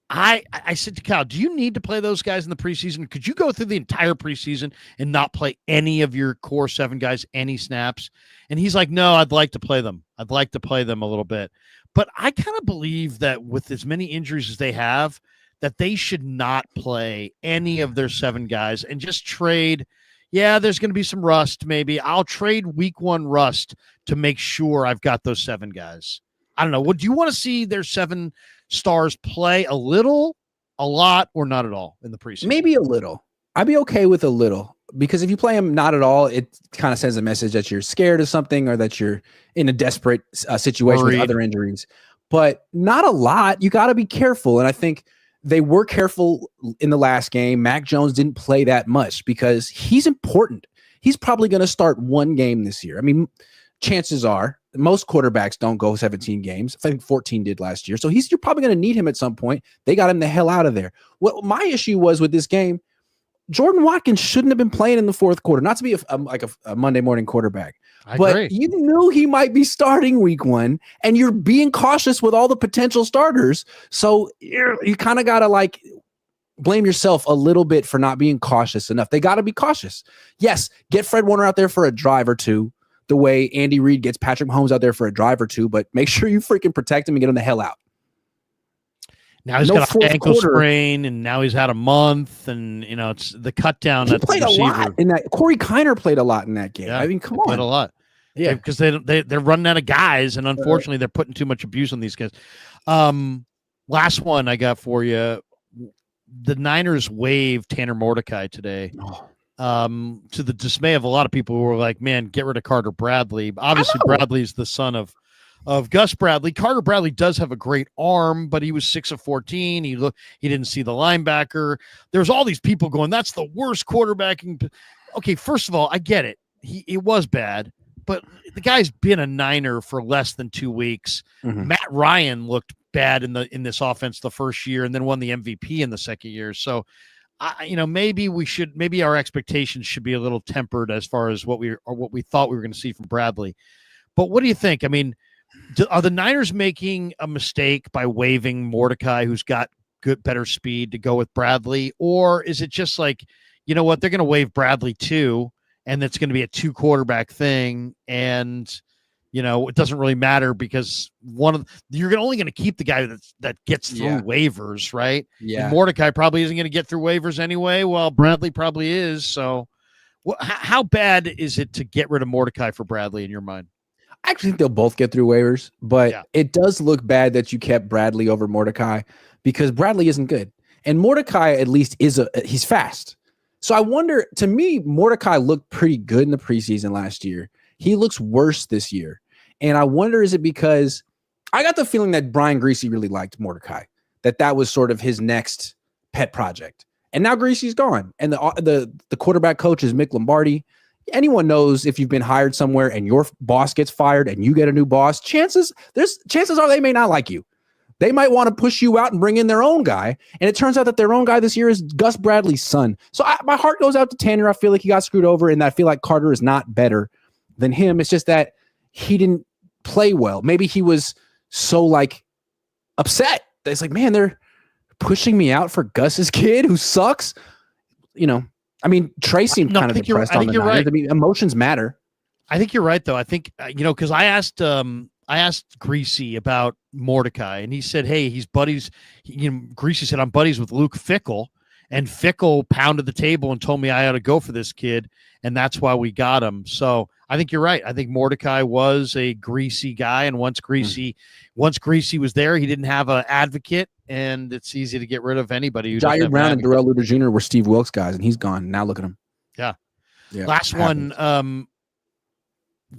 I said to Kyle, do you need to play those guys in the preseason? Could you go through the entire preseason and not play any of your core 7 guys, any snaps? And he's like, no, I'd like to play them. I'd like to play them a little bit. But I kind of believe that with as many injuries as they have, that they should not play any of their 7 guys and just trade. Yeah, there's going to be some rust maybe. I'll trade week 1 rust to make sure I've got those 7 guys. I don't know. Would you want to see their 7 stars play a little, a lot, or not at all in the preseason? Maybe a little. I'd be okay with a little, because if you play them not at all, it kind of sends a message that you're scared of something or that you're in a desperate situation with other injuries. But not a lot. You got to be careful. And I think they were careful in the last game. Mac Jones didn't play that much because he's important. He's probably going to start 1 game this year. I mean, chances are most quarterbacks don't go 17 games. I think 14 did last year. So you're probably going to need him at some point. They got him the hell out of there. What my issue was with this game, Jordan Watkins shouldn't have been playing in the 4th quarter, not to be a Monday morning quarterback. I but agree. You knew he might be starting week 1, and you're being cautious with all the potential starters. So you kind of got to blame yourself a little bit for not being cautious enough. They got to be cautious. Yes, get Fred Warner out there for a drive or two, the way Andy Reid gets Patrick Mahomes out there for a drive or two, but make sure you freaking protect him and get him the hell out. Now he's got an ankle sprain, and now he's had a month, and it's the cut down. He played a lot in that. Corey Kiner played a lot in that game. Yeah, I mean, come on, played a lot. Yeah, because they're running out of guys, and unfortunately, they're putting too much abuse on these guys. Last one I got for you: the Niners waived Tanner Mordecai today. To the dismay of a lot of people who were like, "Man, get rid of Carter Bradley." Obviously, Bradley's the son of Gus Bradley. Carter Bradley does have a great arm, but he was 6 of 14. He didn't see the linebacker. There's all these people going, that's the worst quarterbacking. Okay, first of all, I get it. It was bad, but the guy's been a Niner for less than 2 weeks. Mm-hmm. Matt Ryan looked bad in this offense the first year and then won the MVP in the second year. So maybe our expectations should be a little tempered as far as what we thought we were going to see from Bradley. But what do you think? I mean, are the Niners making a mistake by waiving Mordecai, who's got better speed, to go with Bradley? Or is it just like, you know what, they're going to waive Bradley too, and it's going to be a 2 quarterback thing, and it doesn't really matter because you're only going to keep the guy that gets through waivers, right? Yeah. And Mordecai probably isn't going to get through waivers anyway, while Bradley probably is. So how bad is it to get rid of Mordecai for Bradley in your mind? I actually think they'll both get through waivers, but it does look bad that you kept Bradley over Mordecai because Bradley isn't good. And Mordecai at least he's fast. So I wonder, to me, Mordecai looked pretty good in the preseason last year. He looks worse this year. And I wonder, is it because I got the feeling that Brian Griese really liked Mordecai, that was sort of his next pet project. And now Griese's gone. And the quarterback coach is Mick Lombardi. Anyone knows if you've been hired somewhere and your boss gets fired and you get a new boss, chances are they may not like you. They might want to push you out and bring in their own guy. And it turns out that their own guy this year is Gus Bradley's son. So my heart goes out to Tanner. I feel like he got screwed over, and I feel like Carter is not better than him. It's just that he didn't play well. Maybe he was so upset. It's like, man, they're pushing me out for Gus's kid who sucks. I mean, Trey seemed kind of depressed on the Niners. Right. I mean, emotions matter. I think you're right, though. I think, because I asked Griese about Mordecai, and he said, hey, he's buddies. Griese said, I'm buddies with Luke Fickell, and Fickell pounded the table and told me I ought to go for this kid, and that's why we got him. So I think you're right. I think Mordecai was a Griese guy, and once Griese was there, he didn't have an advocate, and it's easy to get rid of anybody. Jair Brown and Darrell Luter Jr. were Steve Wilkes guys, and he's gone. Now look at him. Yeah. Last one.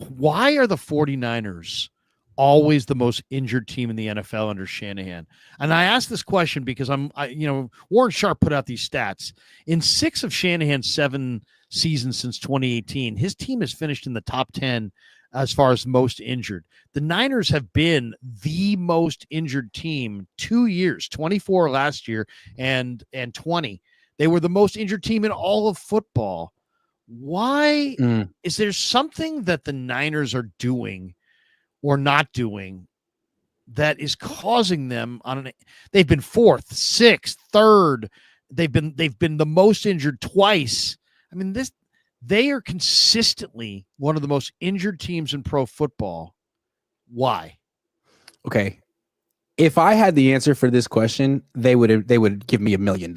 Why are the 49ers always the most injured team in the NFL under Shanahan? And I ask this question because Warren Sharp put out these stats. In 6 of Shanahan's 7 seasons since 2018, his team has finished in the top 10 as far as most injured. The Niners have been the most injured team 2 years, 24 last year and 20. They were the most injured team in all of football. Why is there something that the Niners are doing or not doing that is causing them they've been 4th, 6th, 3rd. They've been the most injured twice. I mean, they are consistently one of the most injured teams in pro football. Why? Okay. If I had the answer for this question, they would give me $1 million.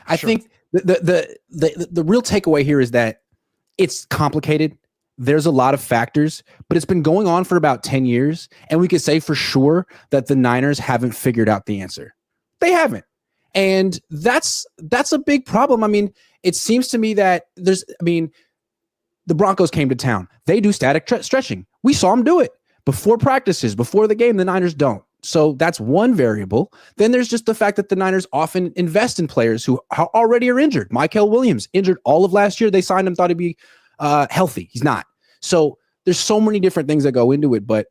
I think the real takeaway here is that it's complicated. There's a lot of factors, but it's been going on for about 10 years. And we could say for sure that the Niners haven't figured out the answer. They haven't. And that's a big problem. I mean, it seems to me that the Broncos came to town. They do static stretching. We saw them do it before practices, before the game. The Niners don't. So that's one variable. Then there's just the fact that the Niners often invest in players who already are injured. Michael Williams, injured all of last year. They signed him, thought he'd be healthy. He's not. So there's so many different things that go into it, but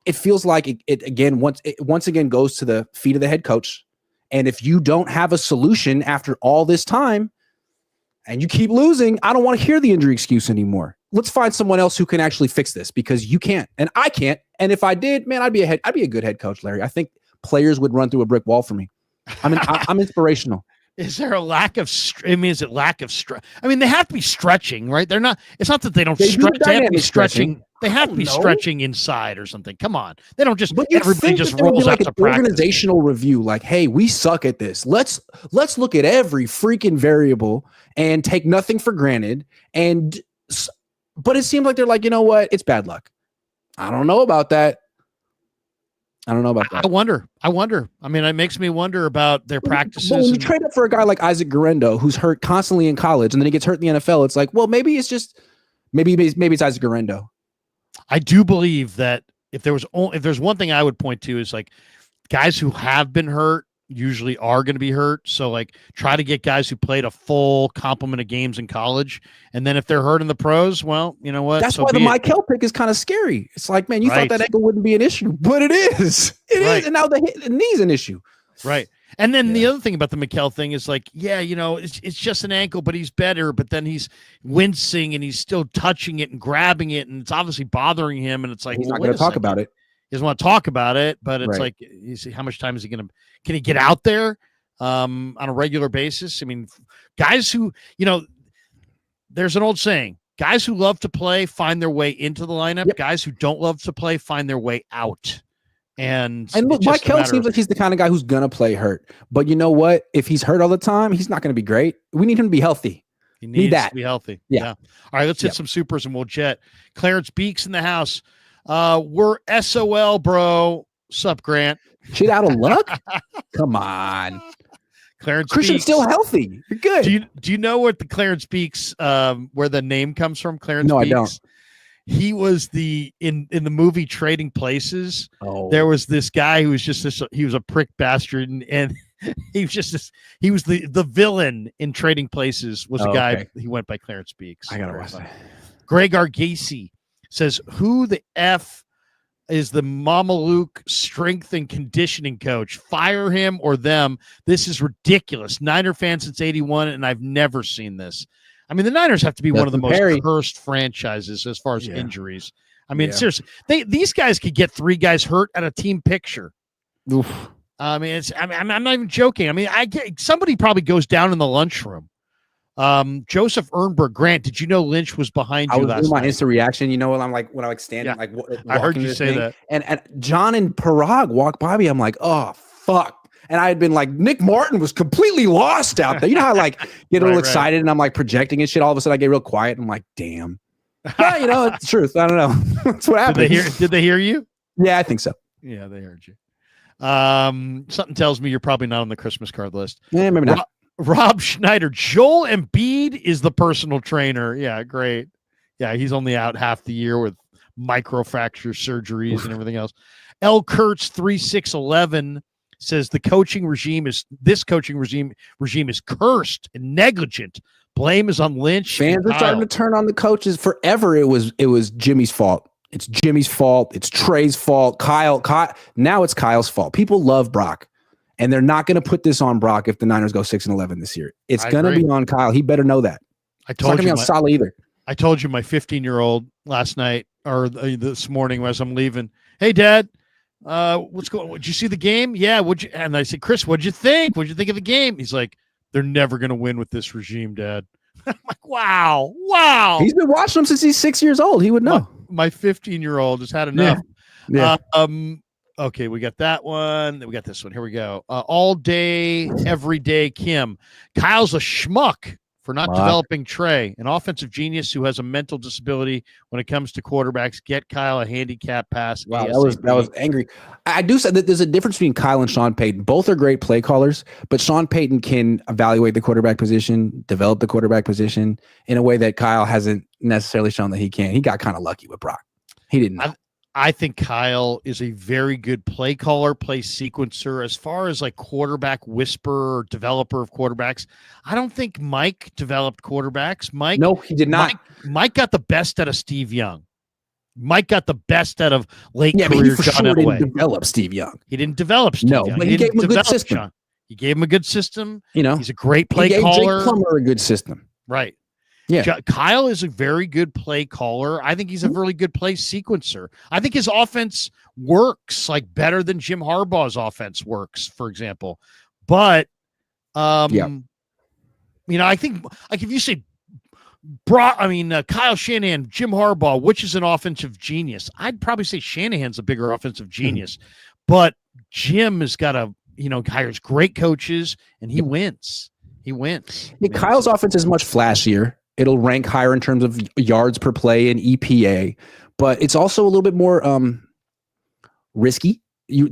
it feels like it once again goes to the feet of the head coach. And if you don't have a solution after all this time and you keep losing, I don't want to hear the injury excuse anymore. Let's find someone else who can actually fix this because you can't and I can't. And if I did, man, I'd be a good head coach, Larry. I think players would run through a brick wall for me. I'm inspirational. Is there a lack of? I mean, is it lack of stretch? I mean, they have to be stretching, right? They're not. It's not that they don't stretch. They have to be stretching. They have to be stretching inside or something. Come on, they don't just. But everybody just rolls out to practice. Organizational review, like, hey, we suck at this. Let's look at every freaking variable and take nothing for granted. But it seems like they're like, you know what? It's bad luck. I don't know about that. I wonder. I mean, it makes me wonder about their practices. But when you trade up for a guy like Isaac Guerrendo, who's hurt constantly in college, and then he gets hurt in the NFL, it's like, well, maybe it's Isaac Guerrendo. I do believe that if there's one thing I would point to is like guys who have been hurt usually are going to be hurt. So like try to get guys who played a full complement of games in college. And then if they're hurt in the pros, well, you know what? That's why the Michael pick is kind of scary. It's like, man, you thought that ankle wouldn't be an issue, but it is. It is. And now the knee's an issue. Right. And then the other thing about the Mikel thing is like, yeah, you know, it's just an ankle, but he's better. But then he's wincing and he's still touching it and grabbing it. And it's obviously bothering him. And it's like, he's not going to talk about it. He doesn't want to talk about it, but it's like, you see, how much time is he going to, can he get out there on a regular basis? I mean, guys who, you know, there's an old saying, guys who love to play find their way into the lineup. Yep. Guys who don't love to play find their way out. And look, Michael seems like he's the kind of guy who's going to play hurt. But you know what? If he's hurt all the time, he's not going to be great. We need him to be healthy. He needs to be healthy. Yeah. All right, let's hit some supers and we'll jet. Clarence Beeks in the house. We're SOL, bro. Sup, Grant? Shit out of luck? Come on. Clarence Christian's Beeks. still healthy. You're good. Do you know what the Clarence Beeks, where the name comes from? Clarence Beeks? No, I don't. He was in the movie Trading Places. Oh. There was this guy who was just he was a prick bastard, and he was the villain in Trading Places. Was a guy. Okay. He went by Clarence Beeks. I gotta watch that. Greg Argasi says, "Who the f is the Mamaluk strength and conditioning coach? Fire him or them. This is ridiculous. Niner fan since '81, and I've never seen this." I mean, the Niners have to be one of the most cursed franchises as far as injuries. I mean, seriously, these guys could get 3 guys hurt at a team picture. Oof. I mean, I'm not even joking. I mean, somebody probably goes down in the lunchroom. Joseph Ernberg, Grant, did you know Lynch was behind you last night? My instant reaction, you know, when I'm standing, like I heard you say that. And John and Parag walked by me. I'm like, oh, fuck. And I had been like, Nick Martin was completely lost out there. You know how I like get a little excited and I'm like projecting and shit. All of a sudden I get real quiet. And I'm like, damn. Well, you know, it's the truth. I don't know. That's what happened. Did they hear you? Yeah, I think so. Yeah, they heard you. Something tells me you're probably not on the Christmas card list. Yeah, maybe not. Rob Schneider, Joel Embiid is the personal trainer. Yeah, great. Yeah, he's only out half the year with microfracture surgeries and everything else. L. Kurtz 3611 says this coaching regime is cursed and negligent. Blame is on Lynch. Fans are starting to turn on the coaches. Forever it was Jimmy's fault. It's Jimmy's fault. It's Trey's fault. Kyle. Now it's Kyle's fault. People love Brock, and they're not going to put this on Brock if the Niners go 6-11 this year. It's going to be on Kyle. He better know that. It's not going to be on Saleh either. I told you my 15-year-old last night or this morning as I'm leaving. Hey, Dad. What's going on? Did you see the game? Yeah. And I said, Chris, what'd you think? What'd you think of the game? He's like, they're never going to win with this regime, Dad. I'm like, wow. He's been watching them since he's 6 years old. He would know. My 15-year-old has had enough. Yeah. Okay. We got that one. Then we got this one. Here we go. All day, every day, Kim. Kyle's a schmuck for not developing Trey, an offensive genius who has a mental disability when it comes to quarterbacks. Get Kyle a handicap pass. Wow, that was angry. I do say that there's a difference between Kyle and Sean Payton. Both are great play callers, but Sean Payton can evaluate the quarterback position, develop the quarterback position in a way that Kyle hasn't necessarily shown that he can. He got kind of lucky with Brock. He didn't know. I think Kyle is a very good play caller, play sequencer. As far as like quarterback whisperer or developer of quarterbacks, I don't think Mike developed quarterbacks. No, he did not. Mike got the best out of Steve Young. Mike got the best out of late career but he for John sure Elway. Didn't develop Steve Young. He didn't develop Steve Young. But he gave him a good system. He gave him a good system. You know, he's a great play he gave caller. Jake Plummer a good system. Right. Yeah. Kyle is a very good play caller. I think he's a really good play sequencer. I think his offense works like better than Jim Harbaugh's offense works, for example. But Yeah. I think like if you say Kyle Shanahan, Jim Harbaugh, which is an offensive genius? I'd probably say Shanahan's a bigger offensive genius, but Jim has got hires great coaches and he wins. He wins. Yeah, Kyle's offense is much flashier. It'll rank higher in terms of yards per play and EPA, but it's also a little bit more risky.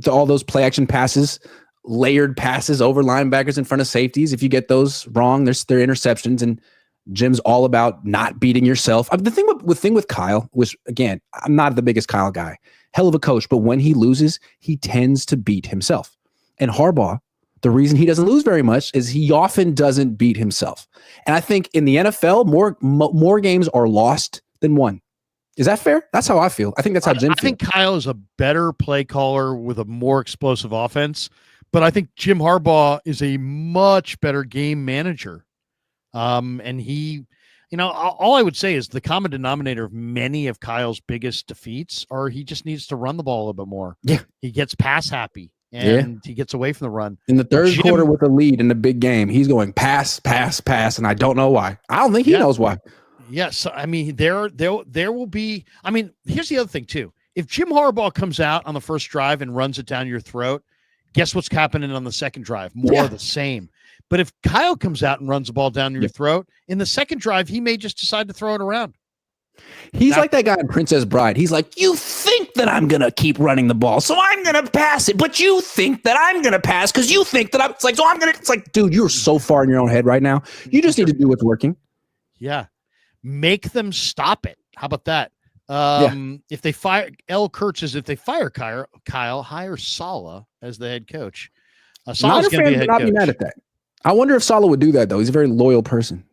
All those play action passes, layered passes over linebackers in front of safeties. If you get those wrong, they're interceptions, and Jim's all about not beating yourself. The thing with Kyle was, again, I'm not the biggest Kyle guy. Hell of a coach, but when he loses, he tends to beat himself. And Harbaugh, the reason he doesn't lose very much is he often doesn't beat himself. And I think in the NFL, more games are lost than won. Is that fair? That's how I feel. I think that's how Jim feels. I think Kyle is a better play caller with a more explosive offense, but I think Jim Harbaugh is a much better game manager. And he, all I would say is the common denominator of many of Kyle's biggest defeats are he just needs to run the ball a little bit more. Yeah. He gets pass happy and he gets away from the run. In the third quarter with a lead in the big game, he's going pass, and I don't know why. I don't think he knows why. Yes. I mean, there will be, here's the other thing too. If Jim Harbaugh comes out on the first drive and runs it down your throat, guess what's happening on the second drive? More of the same. But if Kyle comes out and runs the ball down your throat, in the second drive, he may just decide to throw it around. He's like that guy in Princess Bride. He's like, you think that I'm going to keep running the ball, so I'm going to pass it. But you think that I'm going to pass because you think that it's like, dude, you're so far in your own head right now. You just need to do what's working. Yeah. Make them stop it. How about that? If they fire if they fire Kyle, hire Saleh as the head coach. Saleh's going to be a head coach. Be mad at that. I wonder if Saleh would do that, though. He's a very loyal person.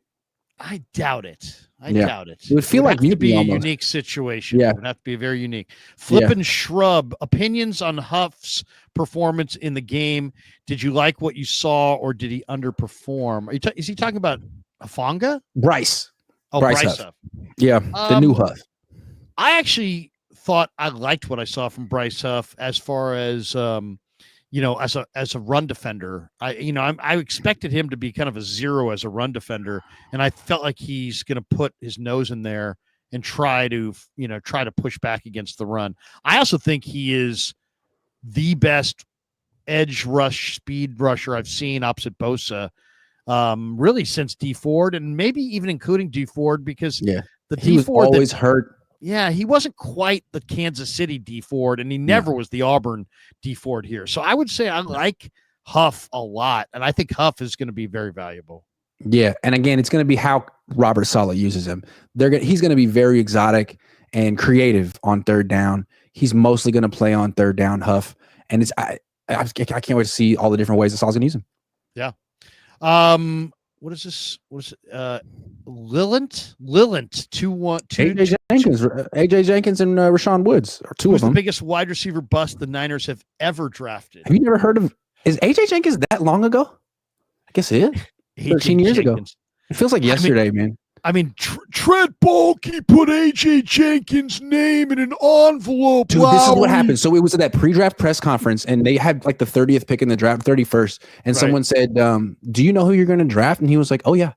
I doubt it. Doubt it. It would feel like to be a unique situation. Yeah. It would have to be very unique. Flippin' Shrub, opinions on Huff's performance in the game. Did you like what you saw, or did he underperform? Is he talking about Hufanga? Bryce. Oh, Bryce Huff. Yeah, the new Huff. I actually thought I liked what I saw from Bryce Huff as far as as a run defender. I expected him to be kind of a zero as a run defender, and I felt like he's going to put his nose in there and try to push back against the run. I also think he is the best edge rush speed rusher I've seen opposite Bosa. Really since D Ford, and maybe even including D Ford, because he was always hurt. Yeah, he wasn't quite the Kansas City D Ford, and he never was the Auburn D Ford here. So I would say I like Huff a lot, and I think Huff is going to be very valuable. Yeah, and again, it's going to be how Robert Saleh uses him. He's going to be very exotic and creative on third down. He's mostly going to play on third down, Huff, and I can't wait to see all the different ways that Saleh's going to use him. Yeah. What is this? What is it? Lillant 2-1-2. AJ Jenkins and Rashawn Woods are two of them. The biggest wide receiver bust the Niners have ever drafted. Have you never heard of? Is AJ Jenkins that long ago? I guess it is. 13 years ago. It feels like yesterday, man. Trent Baalke put AJ Jenkins' name in an envelope. Dude, this is what happened. So it was at that pre-draft press conference, and they had like the 30th pick in the draft, 31st, and someone said, do you know who you're going to draft? And he was like, oh yeah.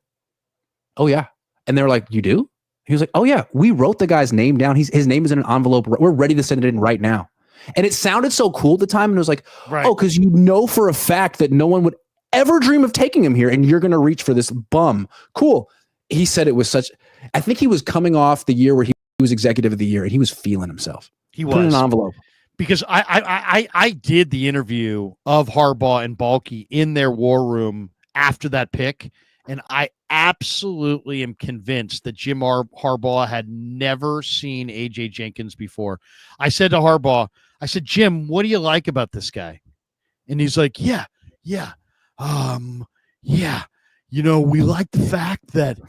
And they were like, you do? He was like, oh yeah, we wrote the guy's name down. His name is in an envelope. We're ready to send it in right now. And it sounded so cool at the time, and it was like, oh, because you know for a fact that no one would ever dream of taking him here, and you're going to reach for this bum. Cool. He said it was I think he was coming off the year where he was executive of the year, and he was feeling himself. He was. Put in an envelope. Because I did the interview of Harbaugh and Baalke in their war room after that pick, and I absolutely am convinced that Jim Harbaugh had never seen AJ Jenkins before. I said to Harbaugh, Jim, what do you like about this guy? And he's like, yeah. We like the fact that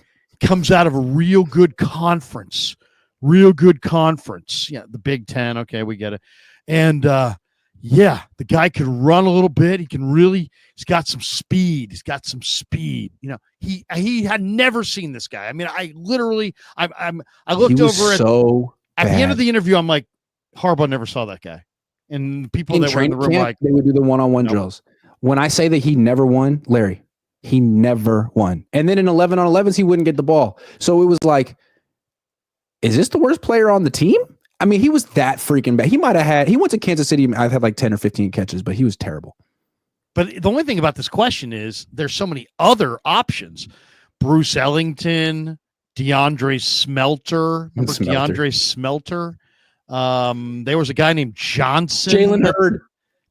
comes out of a real good conference. Yeah, the Big Ten. Okay, we get it. And the guy can run a little bit. He's got some speed. He had never seen this guy. I mean, I looked over at the end of the interview. I'm like, Harbaugh never saw that guy. And the people that were in the room, they would do the one-on-one drills. When I say that he never won, Larry, He never won. And then in 11 on 11s, he wouldn't get the ball. So it was like, is this the worst player on the team? I mean, he was that freaking bad. He went to Kansas City. I've had like 10 or 15 catches, but he was terrible. But the only thing about this question is there's so many other options. Bruce Ellington, DeAndre Smelter. Remember DeAndre Smelter? There was a guy named Johnson.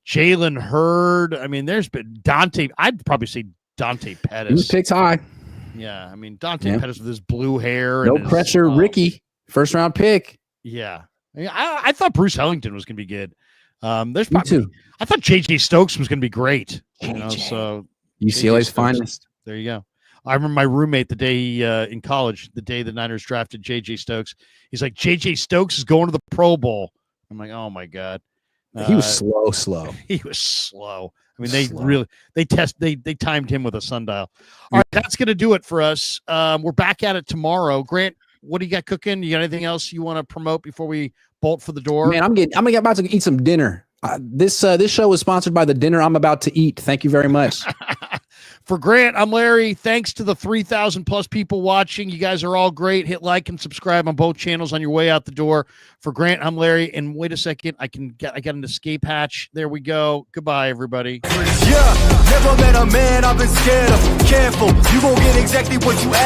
Jalen Hurd. I mean, there's been Dante. I'd probably say Dante Pettis. He was picked high. Yeah, I mean, Dante Pettis with his blue hair. No pressure, Ricky. First round pick. Yeah. I thought Bruce Ellington was going to be good. There's probably, I thought J.J. Stokes was going to be great. So UCLA's finest. There you go. I remember my roommate the day in college, the day the Niners drafted J.J. Stokes. He's like, J.J. Stokes is going to the Pro Bowl. I'm like, oh my God. He was slow. He was slow. I mean, they timed him with a sundial. All right, that's going to do it for us. We're back at it tomorrow. Grant, what do you got cooking? You got anything else you want to promote before we bolt for the door? Man, I'm about to eat some dinner. This show was sponsored by the dinner I'm about to eat. Thank you very much. For Grant, I'm Larry. Thanks to the 3,000 plus people watching. You guys are all great. Hit like and subscribe on both channels on your way out the door. For Grant, I'm Larry. And wait a second, I got an escape hatch. There we go. Goodbye, everybody. Yeah, never met a man I've been scared of. Careful, you gon' get exactly what you ask.